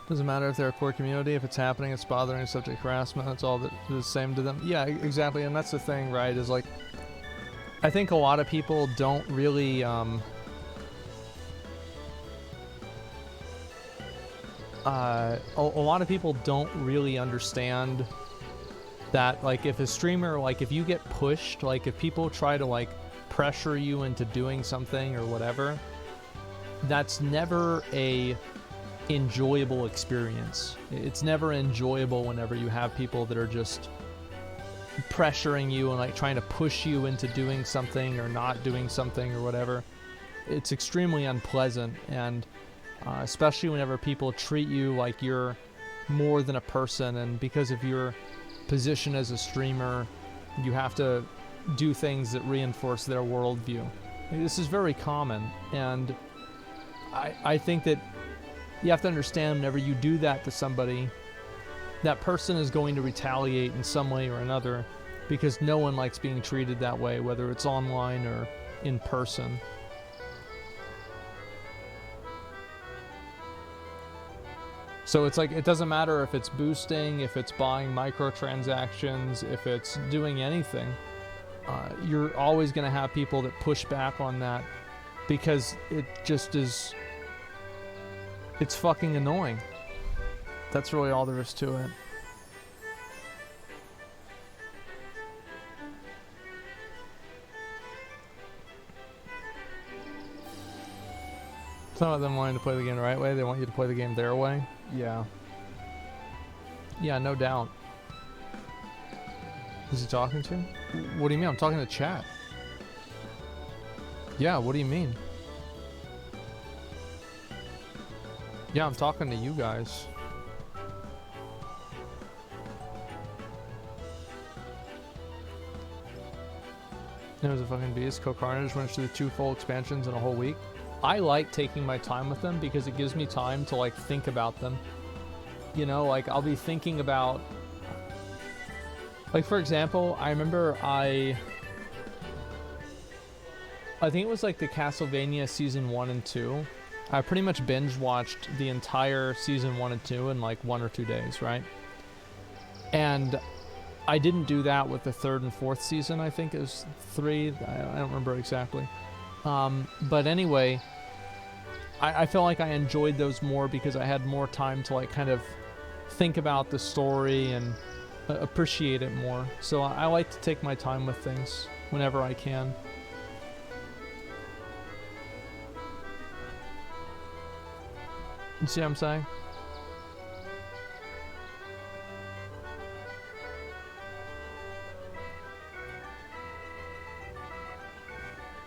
Doesn't matter if they're a core community, if it's happening, it's bothering, it's subject harassment, it's all the same to them. Yeah, exactly, and that's the thing, right, is like, I think a lot of people don't really, a lot of people don't really understand that, like, if a streamer, like, if you get pushed, like, if people try to, like, pressure you into doing something or whatever, that's never a enjoyable experience. It's never enjoyable whenever you have people that are just pressuring you and, like, trying to push you into doing something or not doing something or whatever. It's extremely unpleasant, and especially whenever people treat you like you're more than a person, and because of your position as a streamer, you have to do things that reinforce their worldview. This is very common, and I think that you have to understand whenever you do that to somebody, that person is going to retaliate in some way or another, because no one likes being treated that way, whether it's online or in person. So it's like, it doesn't matter if it's boosting, if it's buying microtransactions, if it's doing anything. You're always going to have people that push back on that because it just is... It's fucking annoying. That's really all there is to it. It's not about them wanting to play the game the right way. They want you to play the game their way. Yeah. Yeah, no doubt. Is he talking to? What do you mean? I'm talking to chat. Yeah, what do you mean? Yeah, I'm talking to you guys. It was a fucking beast. Co-Carnage went through 2 full expansions in a whole week. I like taking my time with them because it gives me time to, like, think about them. You know, like, I'll be thinking about... Like, for example, I remember I think it was, like, the Castlevania Season 1 and 2. I pretty much binge-watched the entire Season 1 and 2 in, like, 1 or 2 days, right? And I didn't do that with the 3rd and 4th season, I think it was 3. I don't remember exactly. But anyway, I felt like I enjoyed those more because I had more time to, like, kind of think about the story and appreciate it more. So I like to take my time with things whenever I can. You see what I'm saying?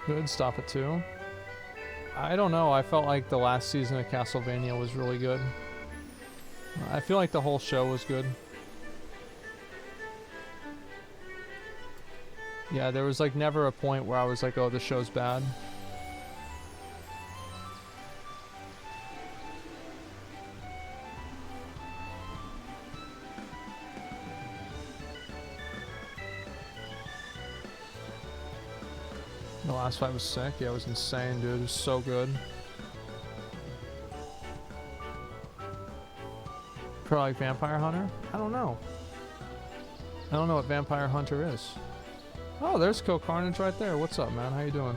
Good, stop it too. I don't know, I felt like the last season of Castlevania was really good. I feel like the whole show was good. Yeah, there was like never a point where I was like, oh, this show's bad. The last fight was sick. Yeah, it was insane, dude. It was so good. Probably like Vampire Hunter? I don't know. I don't know what Vampire Hunter is. Oh, there's Kill Carnage right there. What's up, man? How you doing?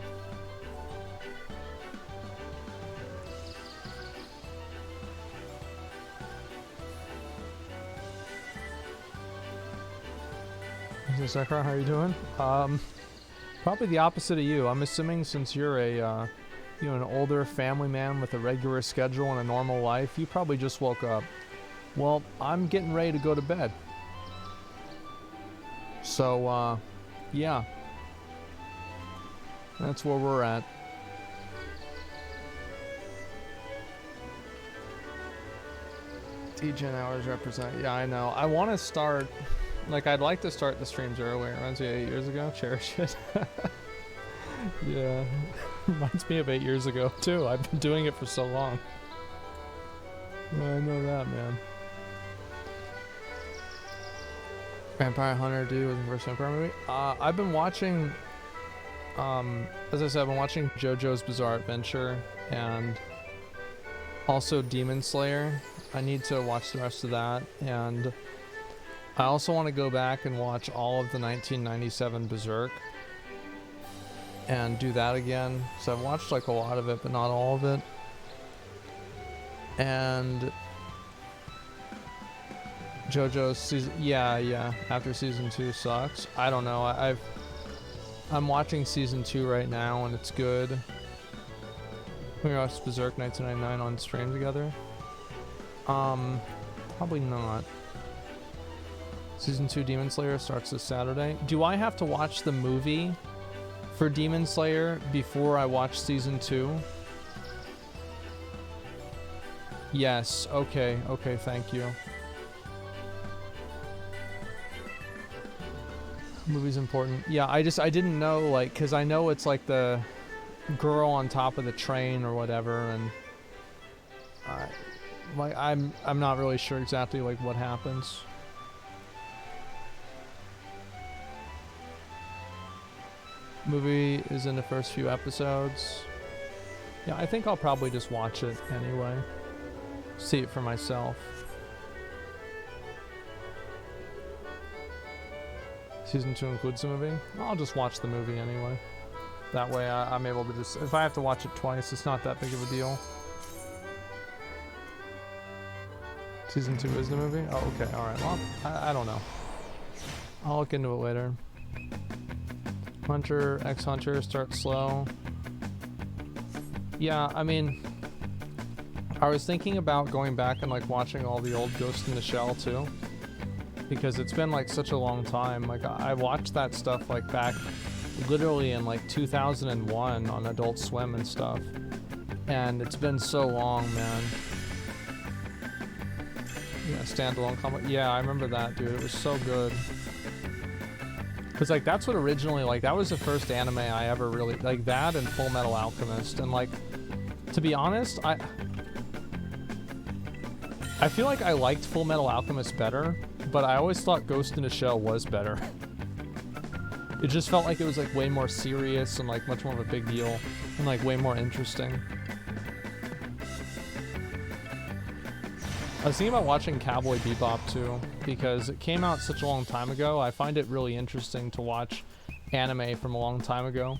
Zackrawrr, how you doing? Probably the opposite of you. I'm assuming since you're a, you know, an older family man with a regular schedule and a normal life, you probably just woke up. Well, I'm getting ready to go to bed. So, yeah. That's where we're at. TGen hours represent. Yeah, I know. I want to start... Like, I'd like to start the streams earlier. Reminds me of 8 years ago. Cherish it. Yeah. Reminds me of 8 years ago, too. I've been doing it for so long. Yeah, I know that, man. Vampire Hunter, dude, was the first vampire movie. I've been watching... as I said, I've been watching JoJo's Bizarre Adventure and also Demon Slayer. I need to watch the rest of that, and I also want to go back and watch all of the 1997 Berserk and do that again. So I've watched like a lot of it, but not all of it. And JoJo's season, yeah, after season 2 sucks. I don't know. I'm watching season 2 right now, and it's good. We watched Berserk 1999 on stream together. Probably not. Season 2 Demon Slayer starts this Saturday. Do I have to watch the movie for Demon Slayer before I watch season 2? Yes. Okay. Okay. Thank you. Movie's important. Yeah. I didn't know, like, because I know it's like the girl on top of the train or whatever, and like I'm not really sure exactly like what happens. Movie is in the first few episodes. Yeah, I think I'll probably just watch it anyway. See it for myself. Season 2 includes the movie? I'll just watch the movie anyway. That way I'm able to just... If I have to watch it twice, it's not that big of a deal. Season 2 is the movie? Oh, okay. Alright. Well, I don't know. I'll look into it later. Hunter, X-Hunter, start slow. Yeah, I mean... I was thinking about going back and like watching all the old Ghost in the Shell too. Because it's been like such a long time. Like I watched that stuff like back literally in like 2001 on Adult Swim and stuff. And it's been so long, man. Yeah, standalone comic. Yeah, I remember that, dude. It was so good. Because like that's what originally, like that was the first anime I ever really, like that and Full Metal Alchemist. And like, to be honest, I feel like I liked Full Metal Alchemist better, but I always thought Ghost in the Shell was better. It just felt like it was like way more serious and like much more of a big deal and like way more interesting. I was thinking about watching Cowboy Bebop too, because it came out such a long time ago. I find it really interesting to watch anime from a long time ago.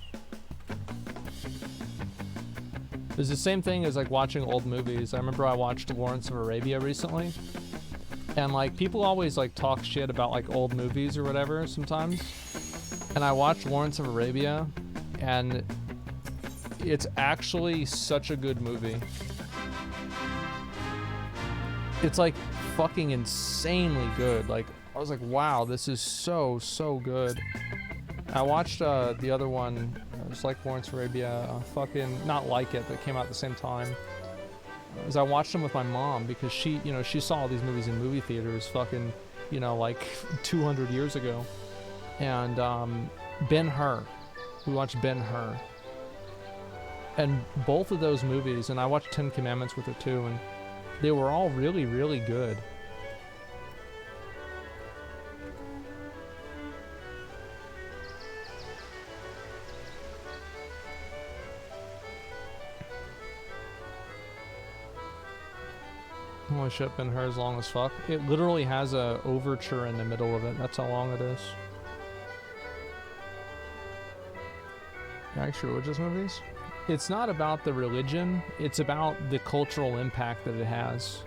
It's the same thing as like watching old movies. I remember I watched Lawrence of Arabia recently, and like people always like talk shit about like old movies or whatever sometimes. And I watched Lawrence of Arabia, and it's actually such a good movie. It's like fucking insanely good. Like I was like, wow, this is so good. I watched the other one, just like Lawrence of Arabia, fucking not like it, but it came out at the same time. is I watched them with my mom because she, you know, she saw all these movies in movie theaters fucking, you know, like 200 years ago. And Ben-Hur. We watched Ben-Hur. And both of those movies, and I watched 10 Commandments with her too, and they were all really, really good. Holy shit, Ben-Hur is long as fuck. It literally has a overture in the middle of it. That's how long it is. Actually, religious movies? It's not about the religion. It's about the cultural impact that it has.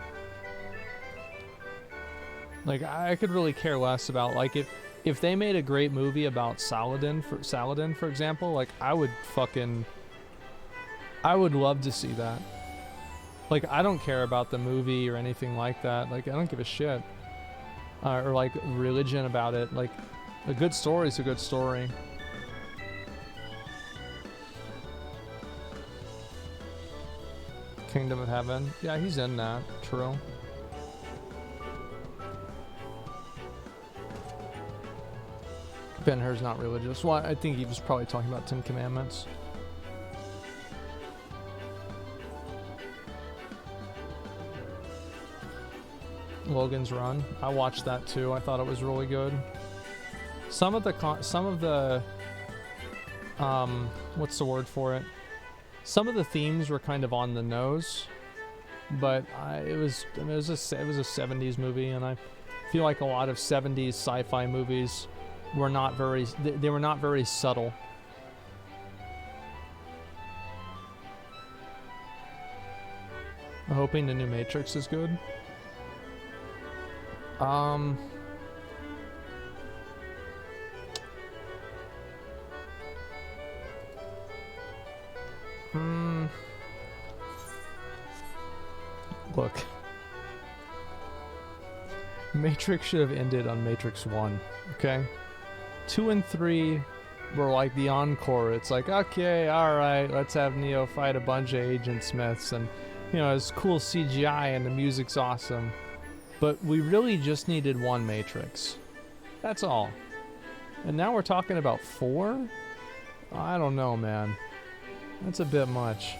Like, I could really care less about, like, if they made a great movie about Saladin, for example, like, I would love to see that. Like, I don't care about the movie or anything like that. Like, I don't give a shit. Or, like, religion about it. Like, a good story is a good story. Kingdom of Heaven. Yeah, he's in that. True. Ben-Hur's not religious. Well, I think he was probably talking about 10 Commandments. Logan's Run. I watched that too. I thought it was really good. Some of the what's the word for it? Some of the themes were kind of on the nose, but it was a 70s movie, and I feel like a lot of 70s sci-fi movies were not very they were not very subtle. I'm hoping the new Matrix is good. Look. Matrix should have ended on Matrix 1, okay? 2 and 3 were like the encore. It's like, okay, alright, let's have Neo fight a bunch of Agent Smiths, and, you know, it's cool CGI and the music's awesome. But we really just needed 1 Matrix. That's all. And now we're talking about 4? I don't know, man. That's a bit much.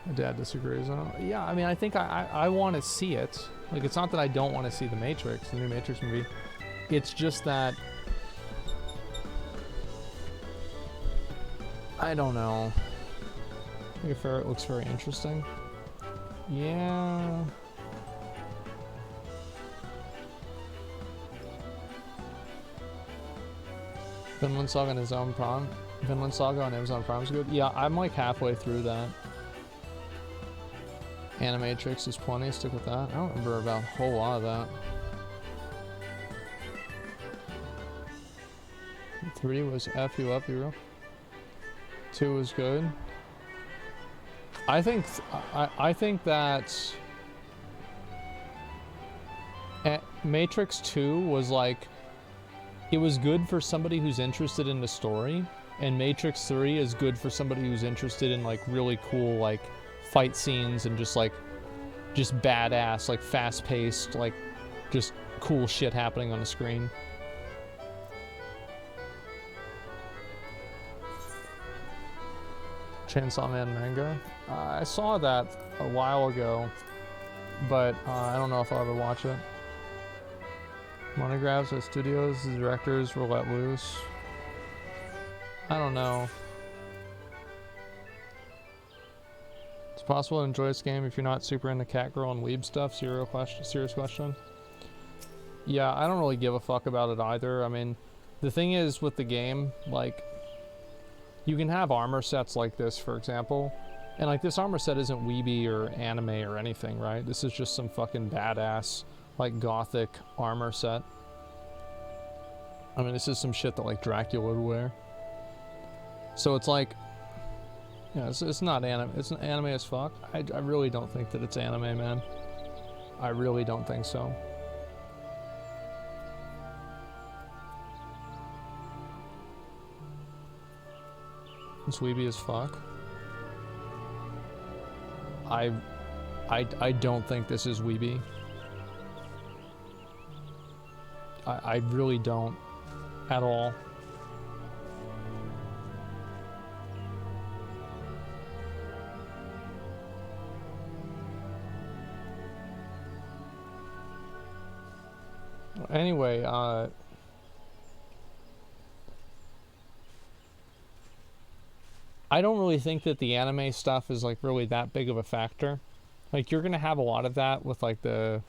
My dad disagrees. Yeah, I mean, I think I want to see it. Like, it's not that I don't want to see the Matrix, the new Matrix movie. It's just that... I don't know. I think it looks very interesting. Yeah. Vinland Saga on his own Prime. Vinland Saga on Amazon Prime is good. Yeah, I'm like halfway through that. Animatrix is plenty. Stick with that. I don't remember about a whole lot of that. 3 was F you up, hero. 2 was good. I think that Matrix 2 was like, it was good for somebody who's interested in the story, and Matrix 3 is good for somebody who's interested in like really cool like fight scenes and just badass, like fast-paced, like just cool shit happening on the screen. Chainsaw Man manga. I saw that a while ago, but I don't know if I'll ever watch it. Monographs or studios, the directors were let loose. I don't know. It's possible to enjoy this game if you're not super into catgirl and weeb stuff. Serious question. Yeah, I don't really give a fuck about it either. I mean, the thing is with the game, like, you can have armor sets like this, for example, and like this armor set isn't weeby or anime or anything, right? This is just some fucking badass, like, gothic armor set. I mean, this is some shit that like Dracula would wear. So it's like, yeah, it's not anime. It's anime as fuck. I really don't think that it's anime, man. I really don't think so. It's weeby as fuck. I don't think this is weeby. I really don't at all. Anyway, I don't really think that the anime stuff is like really that big of a factor. Like you're gonna have a lot of that with like the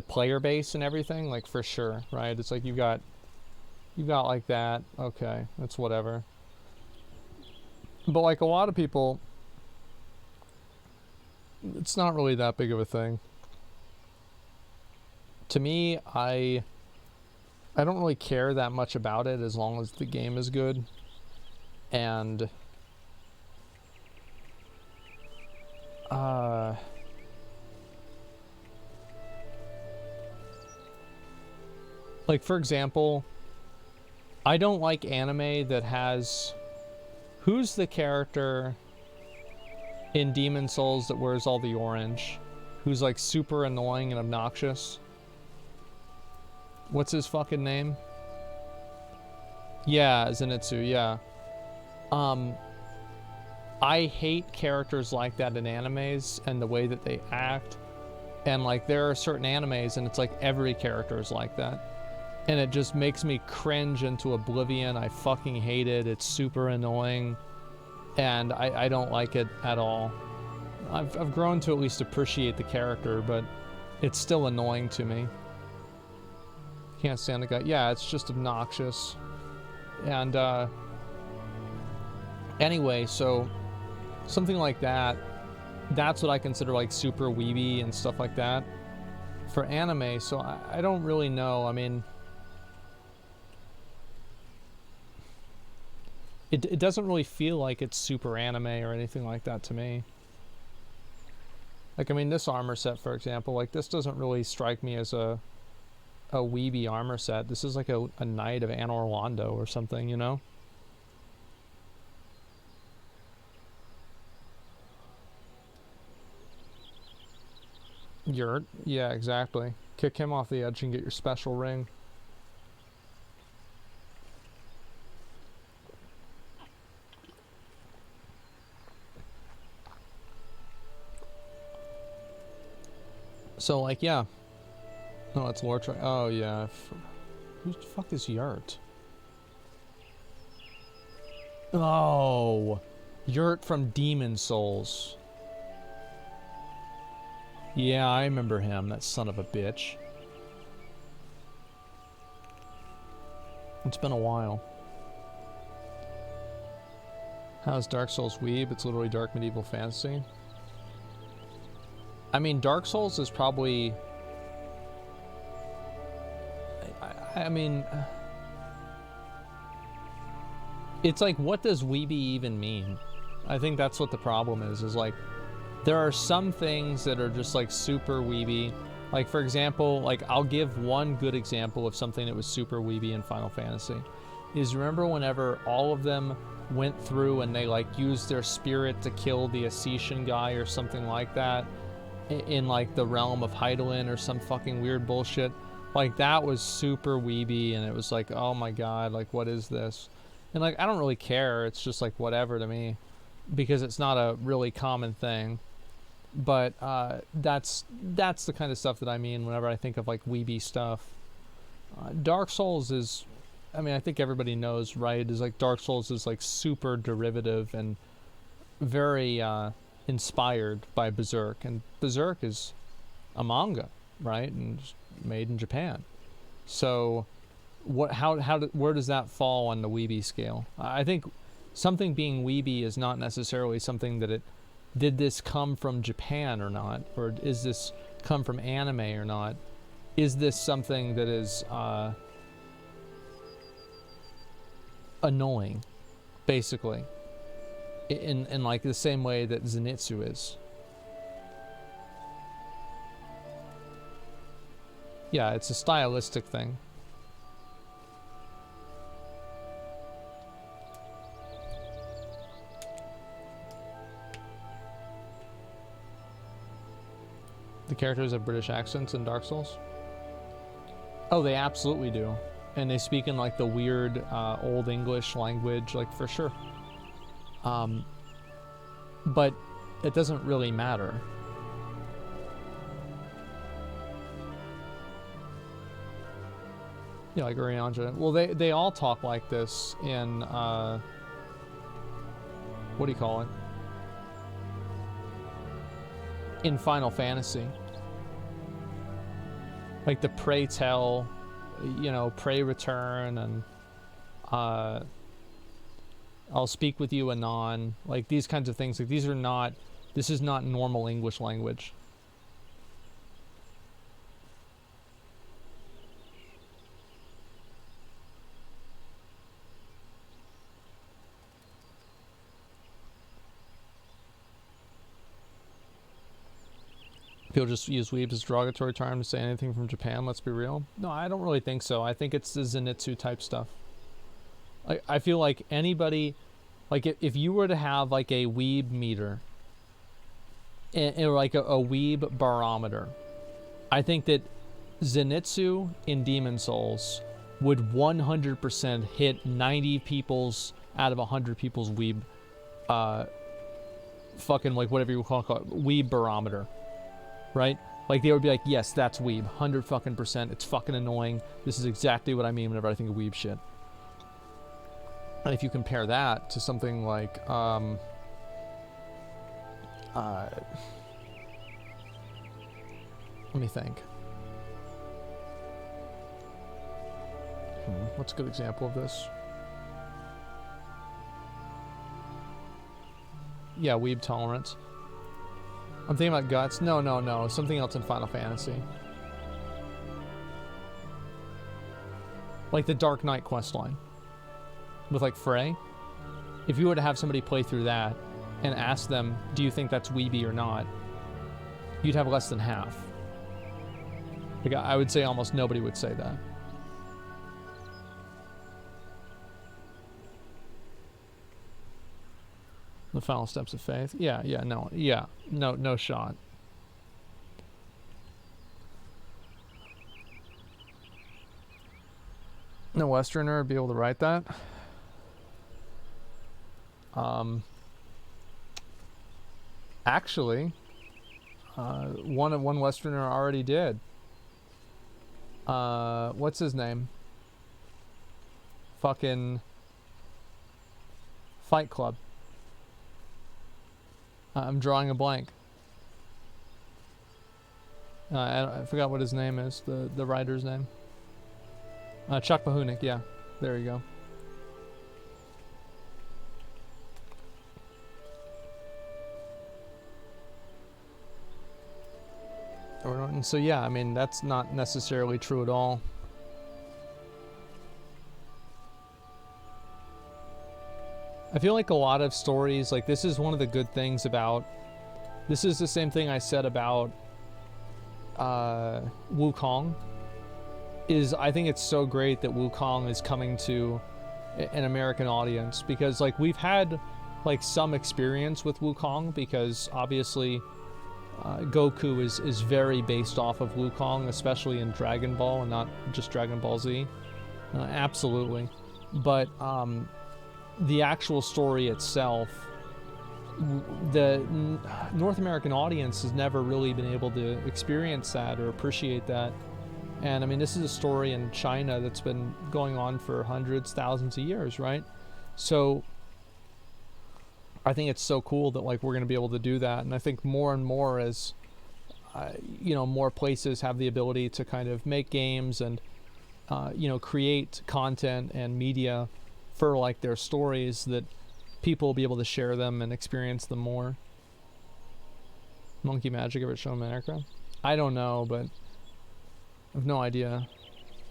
player base and everything, like for sure, right? It's like you've got like that. Okay, that's whatever. But like a lot of people, it's not really that big of a thing. To me, I don't really care that much about it as long as the game is good. And like for example, I don't like anime that has, who's the character in Demon Souls that wears all the orange, who's like super annoying and obnoxious? What's his fucking name? Yeah, Zenitsu, yeah. I hate characters like that in animes and the way that they act. And like there are certain animes and it's like every character is like that. And it just makes me cringe into oblivion. I fucking hate it. It's super annoying. And I don't like it at all. I've grown to at least appreciate the character, but it's still annoying to me. Can't stand the guy. Yeah, it's just obnoxious. And anyway, so something like that, that's what I consider like super weeby and stuff like that for anime. So I don't really know. I mean, it doesn't really feel like it's super anime or anything like that to me. Like, I mean, this armor set, for example, like this doesn't really strike me as a weeby armor set. This is like a Knight of Anor Londo or something, you know? Yurt? Yeah, exactly. Kick him off the edge and get your special ring. So, like, yeah. No, it's Lord Tri- Oh, yeah. Who the fuck is Yurt? Oh! Yurt from Demon Souls. Yeah, I remember him, that son of a bitch. It's been a while. How's Dark Souls weeb? It's literally dark medieval fantasy. I mean, Dark Souls is probably... I mean... It's like, what does weeby even mean? I think that's what the problem is like... There are some things that are just like super weeby. Like for example, like I'll give one good example of something that was super weeby in Final Fantasy. Is remember whenever all of them went through and they like used their spirit to kill the Assetian guy or something like that in like the realm of Hydaelyn or some fucking weird bullshit. Like that was super weeby and it was like, oh my god, like what is this? And like I don't really care, it's just like whatever to me because it's not a really common thing. But that's the kind of stuff that I mean whenever I think of like weeby stuff. Dark Souls is, I mean, I think everybody knows, right? Is like Dark Souls is like super derivative and very inspired by Berserk, and Berserk is a manga, right? And made in Japan. So, where does that fall on the weeby scale? I think something being weeby is not necessarily something that it. Did this come from Japan or not? Or is this come from anime or not? Is this something that is annoying, basically? In like the same way that Zenitsu is. Yeah, it's a stylistic thing. The characters have British accents in Dark Souls? Oh, they absolutely do. And they speak in like the weird Old English language, like for sure. But it doesn't really matter. Yeah, like Urianja. Well, they all talk like this in, what do you call it? In Final Fantasy. Like the Pray Tell, you know, Pray Return, and I'll speak with you anon. Like these kinds of things. Like these are not, this is not normal English language. People just use weeb as a derogatory term to say anything from Japan, let's be real. No, I don't really think so. I think it's the Zenitsu type stuff. I feel like anybody, like if you were to have like a weeb meter, or like a weeb barometer, I think that Zenitsu in Demon Souls would 100% hit 90 people's out of 100 people's weeb, fucking like whatever you call it, weeb barometer. Right? Like they would be like, yes, that's weeb, 100 fucking %. It's fucking annoying. This is exactly what I mean whenever I think of weeb shit. And if you compare that to something like, let me think. What's a good example of this? Yeah, weeb tolerance. I'm thinking about Guts. No. Something else in Final Fantasy. Like the Dark Knight questline. With like Frey. If you were to have somebody play through that and ask them, do you think that's weeby or not? You'd have less than half. Like I would say almost nobody would say that. The final steps of faith. No shot. No Westerner would be able to write that. Actually, one Westerner already did. What's his name? Fucking Fight Club. I'm drawing a blank. I forgot what his name is, the writer's name. Chuck Mahunik, yeah. There you go. And so yeah, I mean, that's not necessarily true at all. I feel like a lot of stories, like this is one of the good things about, this is the same thing I said about Wukong, is I think it's so great that Wukong is coming to an American audience, because like we've had like some experience with Wukong, because obviously Goku is very based off of Wukong, especially in Dragon Ball and not just Dragon Ball Z. Absolutely. But the actual story itself, the North American audience has never really been able to experience that or appreciate that. And I mean, this is a story in China that's been going on for hundreds, thousands of years, right? So I think it's so cool that like we're going to be able to do that. And I think more and more as you know, more places have the ability to kind of make games and you know, create content and media for like their stories, that people will be able to share them and experience them more. Monkey Magic ever shown in America? I don't know, but I have no idea.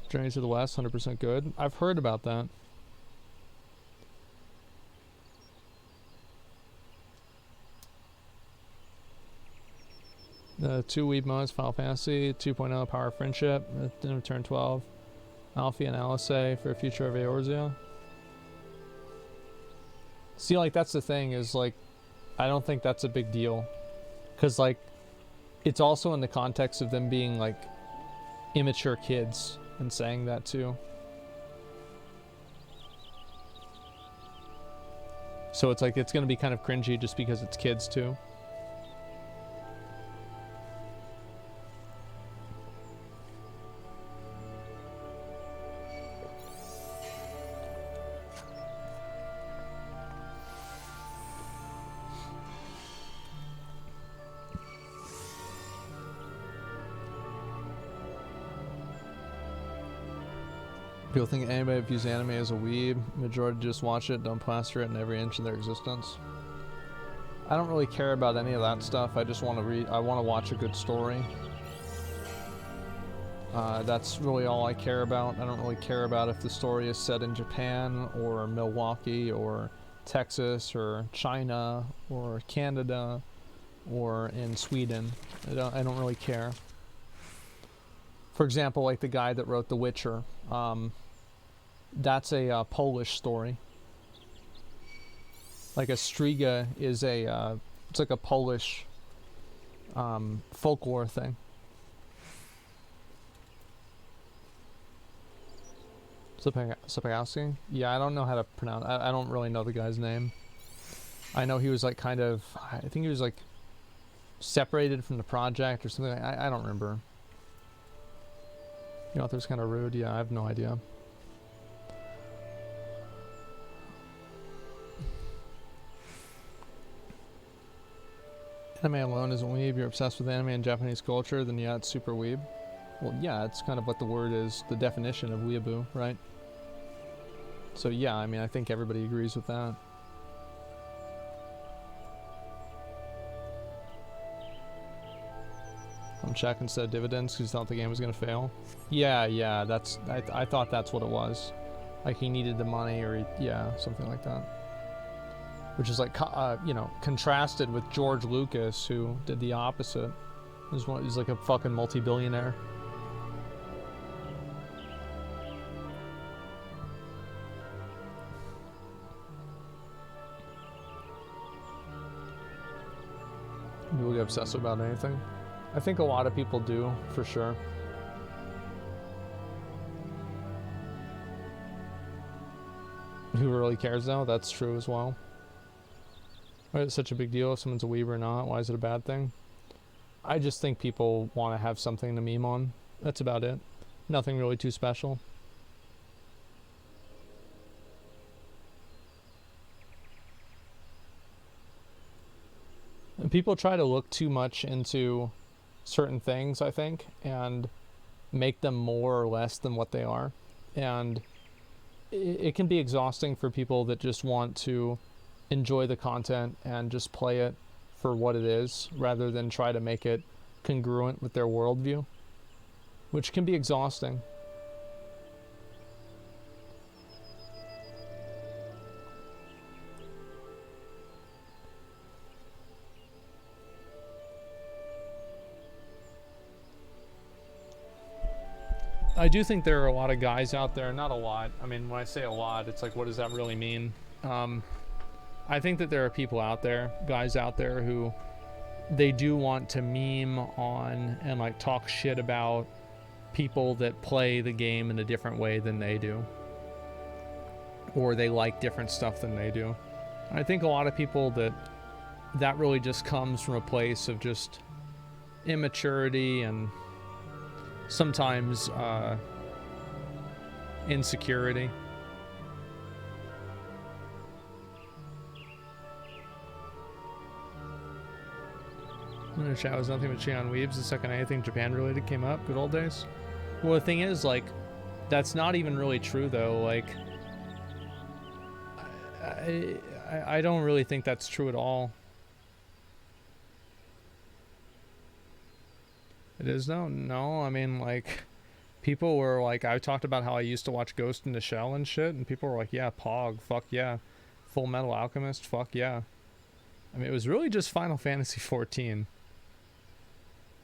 Journey to the West, 100% good. I've heard about that. The 2 weeb modes, Final Fantasy 2.0, Power of Friendship, Dinner of Turn 12, Alfie and Alisaie for Future of Eorzea. See, like, that's the thing, is, like, I don't think that's a big deal. Because, like, it's also in the context of them being like immature kids and saying that too. So it's like it's going to be kind of cringy just because it's kids too. People think anybody views anime as a weeb. Majority just watch it, don't plaster it in every inch of their existence. I don't really care about any of that stuff. I just want to read. I want to watch a good story. That's really all I care about. I don't really care about if the story is set in Japan or Milwaukee or Texas or China or Canada or in Sweden. I don't really care. For example, like the guy that wrote The Witcher. That's a Polish story. Like a Striga is a, it's like a Polish folklore thing. Sapkowski? Yeah, I don't know how to pronounce. I don't really know the guy's name. I know he was like kind of. I think he was like separated from the project or something. I don't remember. The author's kind of rude. Yeah, I have no idea. Anime alone isn't weeb. You're obsessed with anime and Japanese culture, then yeah, it's super weeb. Well, yeah, it's kind of what the word is, the definition of weeaboo, right? So yeah, I mean, I think everybody agrees with that. Check instead of dividends because he thought the game was going to fail. Yeah, that's, I thought that's what it was. Like he needed the money or yeah, something like that. Which is like, you know, contrasted with George Lucas, who did the opposite. He's like a fucking multi-billionaire. People get obsessed about anything. I think a lot of people do, for sure. Who really cares though? That's true as well. Why is it such a big deal if someone's a weeb or not? Why is it a bad thing? I just think people want to have something to meme on. That's about it. Nothing really too special. And people try to look too much into certain things, I think, and make them more or less than what they are. And it can be exhausting for people that just want to enjoy the content and just play it for what it is, rather than try to make it congruent with their worldview, which can be exhausting. I do think there are a lot of guys out there, not a lot. I mean, when I say a lot, it's like, what does that really mean? I think that there are people out there, guys out there, who they do want to meme on and like talk shit about people that play the game in a different way than they do, or they like different stuff than they do. I think a lot of people that really just comes from a place of just immaturity and sometimes insecurity. In the chat was nothing but shit on weebs the second anything Japan related came up. Good old days. Well, the thing is, like, that's not even really true though. Like, I don't really think that's true at all. It is though? No, I mean, like, people were like, I talked about how I used to watch Ghost in the Shell and shit, and people were like, yeah, Pog, fuck yeah. Full Metal Alchemist, fuck yeah. I mean, it was really just Final Fantasy 14.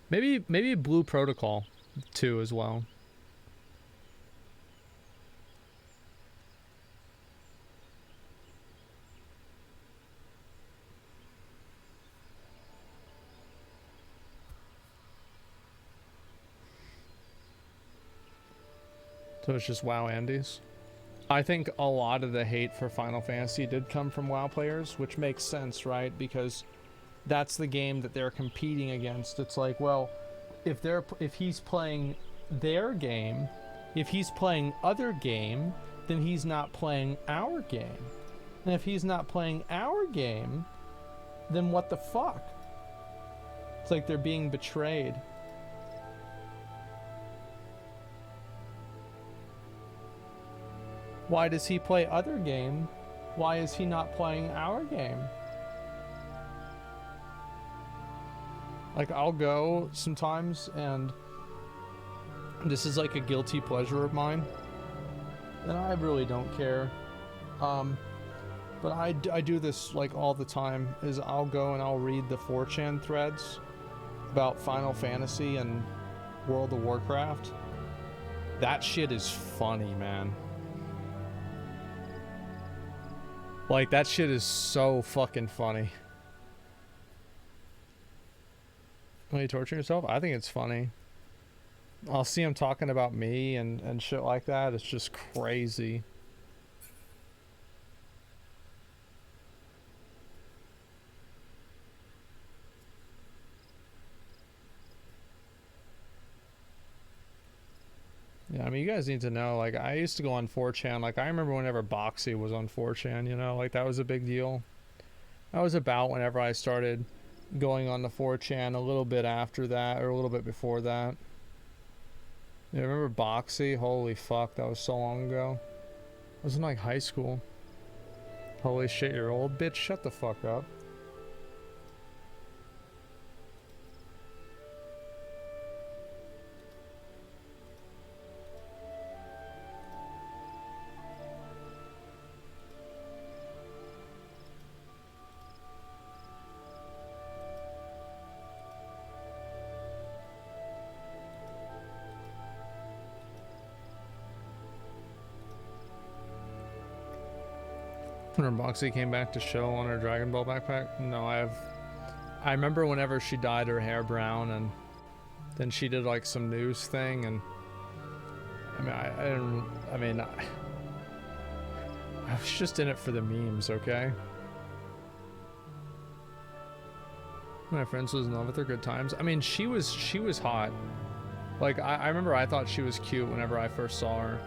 Maybe Blue Protocol 2 as well. So it's just WoW Andes. I think a lot of the hate for Final Fantasy did come from WoW players, which makes sense, right? Because that's the game that they're competing against. It's like, well, if he's playing their game, if he's playing other game, then he's not playing our game. And if he's not playing our game, then what the fuck? It's like they're being betrayed. Why does he play other game? Why is he not playing our game? Like, I'll go sometimes, and this is like a guilty pleasure of mine, and I really don't care. But I do this like all the time, is I'll go and I'll read the 4chan threads about Final Fantasy and World of Warcraft. That shit is funny, man. Like, that shit is so fucking funny. When you torture yourself, I think it's funny. I'll see him talking about me and shit like that. It's just crazy. Yeah, I mean, you guys need to know, like, I used to go on 4chan. Like, I remember whenever Boxy was on 4chan, you know? Like, that was a big deal. That was about whenever I started going on the 4chan, a little bit after that, or a little bit before that. Yeah, remember Boxy? Holy fuck, that was so long ago. I was in, like, high school. Holy shit, you're old. Bitch, shut the fuck up. When Boxy came back to show on her Dragon Ball backpack? No, I remember whenever she dyed her hair brown, and then she did like some news thing, and I mean, I was just in it for the memes, okay? My friends was in love with her, good times. I mean, she was hot. Like, I remember I thought she was cute whenever I first saw her.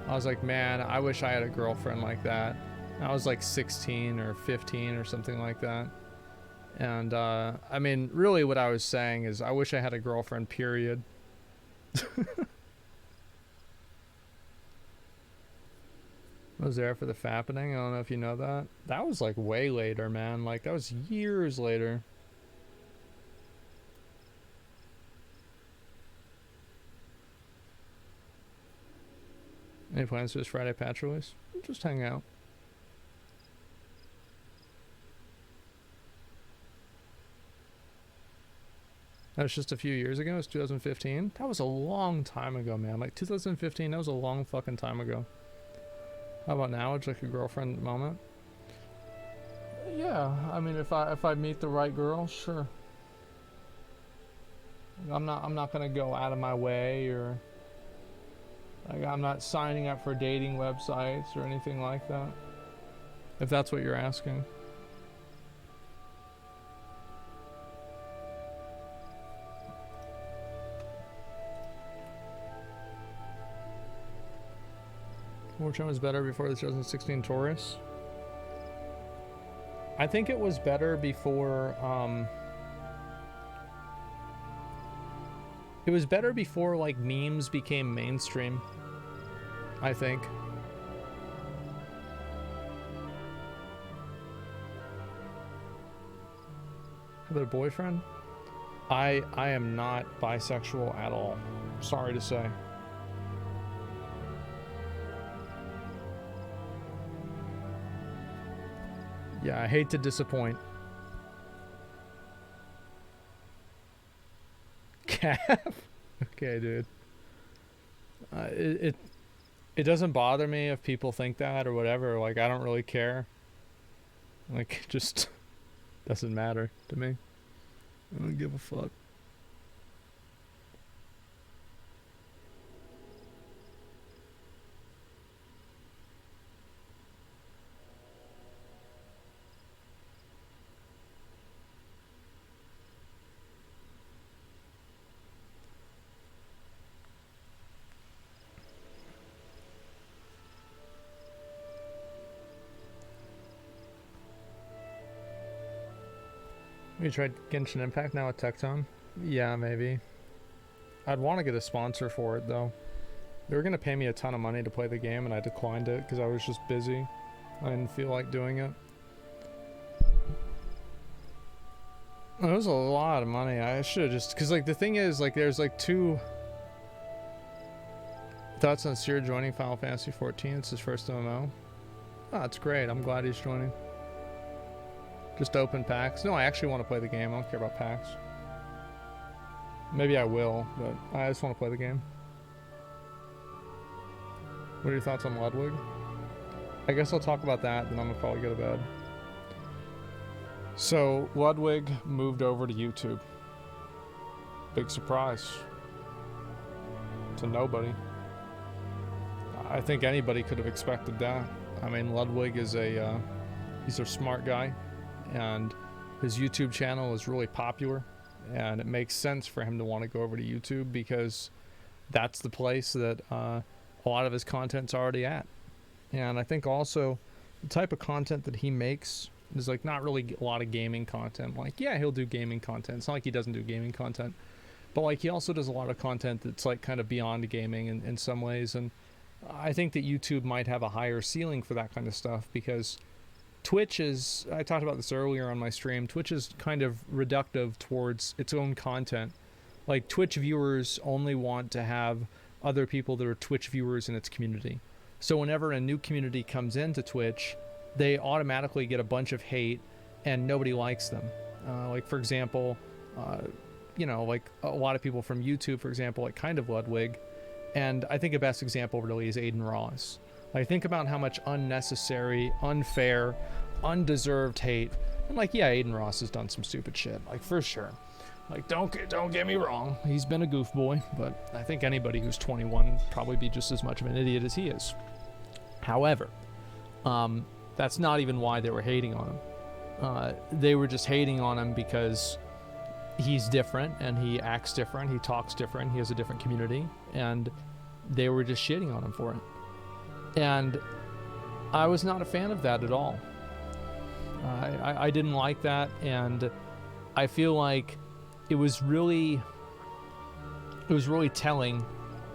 I was like, man, I wish I had a girlfriend like that. I was like 16 or 15 or something like that. And, I mean, really what I was saying is I wish I had a girlfriend, period. I was there for the fappening. I don't know if you know that. That was like way later, man. Like, that was years later. Any plans for this Friday patch release? Just hang out. That was just a few years ago. It's 2015. That was a long time ago, man. Like 2015, that was a long fucking time ago. How about now? It's like a girlfriend moment. Yeah, I mean, if I meet the right girl, sure. I'm not gonna go out of my way, or like, I'm not signing up for dating websites or anything like that. If that's what you're asking. Which one was better before the 2016 Taurus? I think it was better before, it was better before, like, memes became mainstream, I think. Have a boyfriend? I am not bisexual at all. Sorry to say. Yeah, I hate to disappoint. Cap? Okay, dude. It doesn't bother me if people think that or whatever. Like, I don't really care. Like, it just doesn't matter to me. I don't give a fuck. You tried Genshin Impact now with Tecton? Yeah, maybe. I'd want to get a sponsor for it though. They were gonna pay me a ton of money to play the game and I declined it because I was just busy. I didn't feel like doing it. It was a lot of money. I should have just, because like the thing is, like there's like two thoughts on Seer joining Final Fantasy 14. It's his first MMO. Oh, that's great. I'm glad he's joining. Just open packs. No, I actually want to play the game. I don't care about packs. Maybe I will, but I just want to play the game. What are your thoughts on Ludwig? I guess I'll talk about that, then I'm gonna probably go to bed. So, Ludwig moved over to YouTube. Big surprise. To nobody. I think anybody could have expected that. I mean, Ludwig is he's a smart guy, and his YouTube channel is really popular, and it makes sense for him to want to go over to YouTube because that's the place that a lot of his content's already at. And I think also the type of content that he makes is like not really a lot of gaming content. Like, yeah, he'll do gaming content. It's not like he doesn't do gaming content, but like he also does a lot of content that's like kind of beyond gaming in some ways. And I think that YouTube might have a higher ceiling for that kind of stuff because Twitch is, I talked about this earlier on my stream, Twitch is kind of reductive towards its own content. Like Twitch viewers only want to have other people that are Twitch viewers in its community. So whenever a new community comes into Twitch, they automatically get a bunch of hate and nobody likes them. Like for example, you know, like a lot of people from YouTube, for example, like kind of Ludwig. And I think the best example really is Aiden Ross. Like think about how much unnecessary, unfair, undeserved hate. And like, yeah, Aiden Ross has done some stupid shit, like for sure. Like don't get me wrong, he's been a goof boy, but I think anybody who's 21 would probably be just as much of an idiot as he is. However, that's not even why they were hating on him. They were just hating on him because he's different and he acts different, he talks different, he has a different community, and they were just shitting on him for it. And I was not a fan of that at all. I didn't like that, and I feel like it was really telling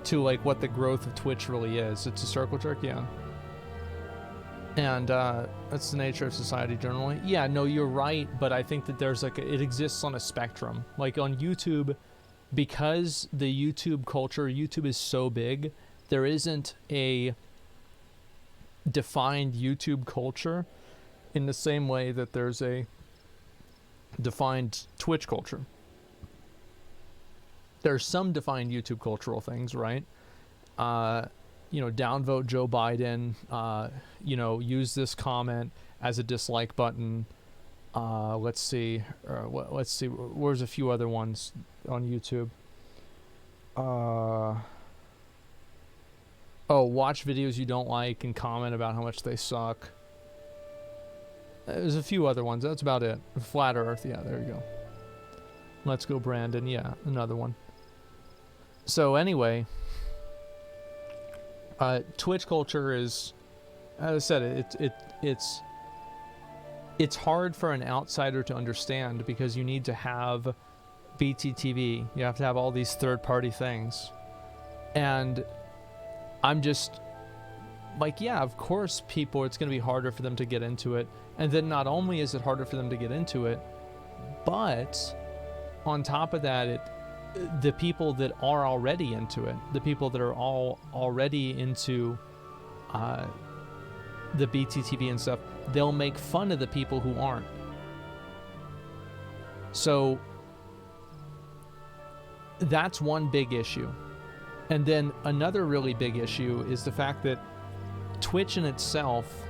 to like what the growth of Twitch really is. It's a circle jerk, yeah. And that's the nature of society generally. Yeah, no, you're right, but I think that there's like it exists on a spectrum. Like on YouTube, because the YouTube culture, YouTube is so big, there isn't a defined YouTube culture in the same way that there's a defined Twitch culture. There's some defined YouTube cultural things, right? You know, downvote Joe Biden, you know, use this comment as a dislike button. Let's see, where's a few other ones on YouTube? Oh, watch videos you don't like and comment about how much they suck. There's a few other ones, that's about it. Flat Earth, yeah, there you go. Let's go Brandon, yeah, another one. So anyway, Twitch culture is, as I said, it's hard for an outsider to understand because you need to have BTTV. You have to have all these third-party things. And I'm just like, yeah, of course people, it's going to be harder for them to get into it. And then not only is it harder for them to get into it, but on top of that, the people that are already into it, the people that are already into the BTTV and stuff, they'll make fun of the people who aren't. So that's one big issue. And then another really big issue is the fact that Twitch in itself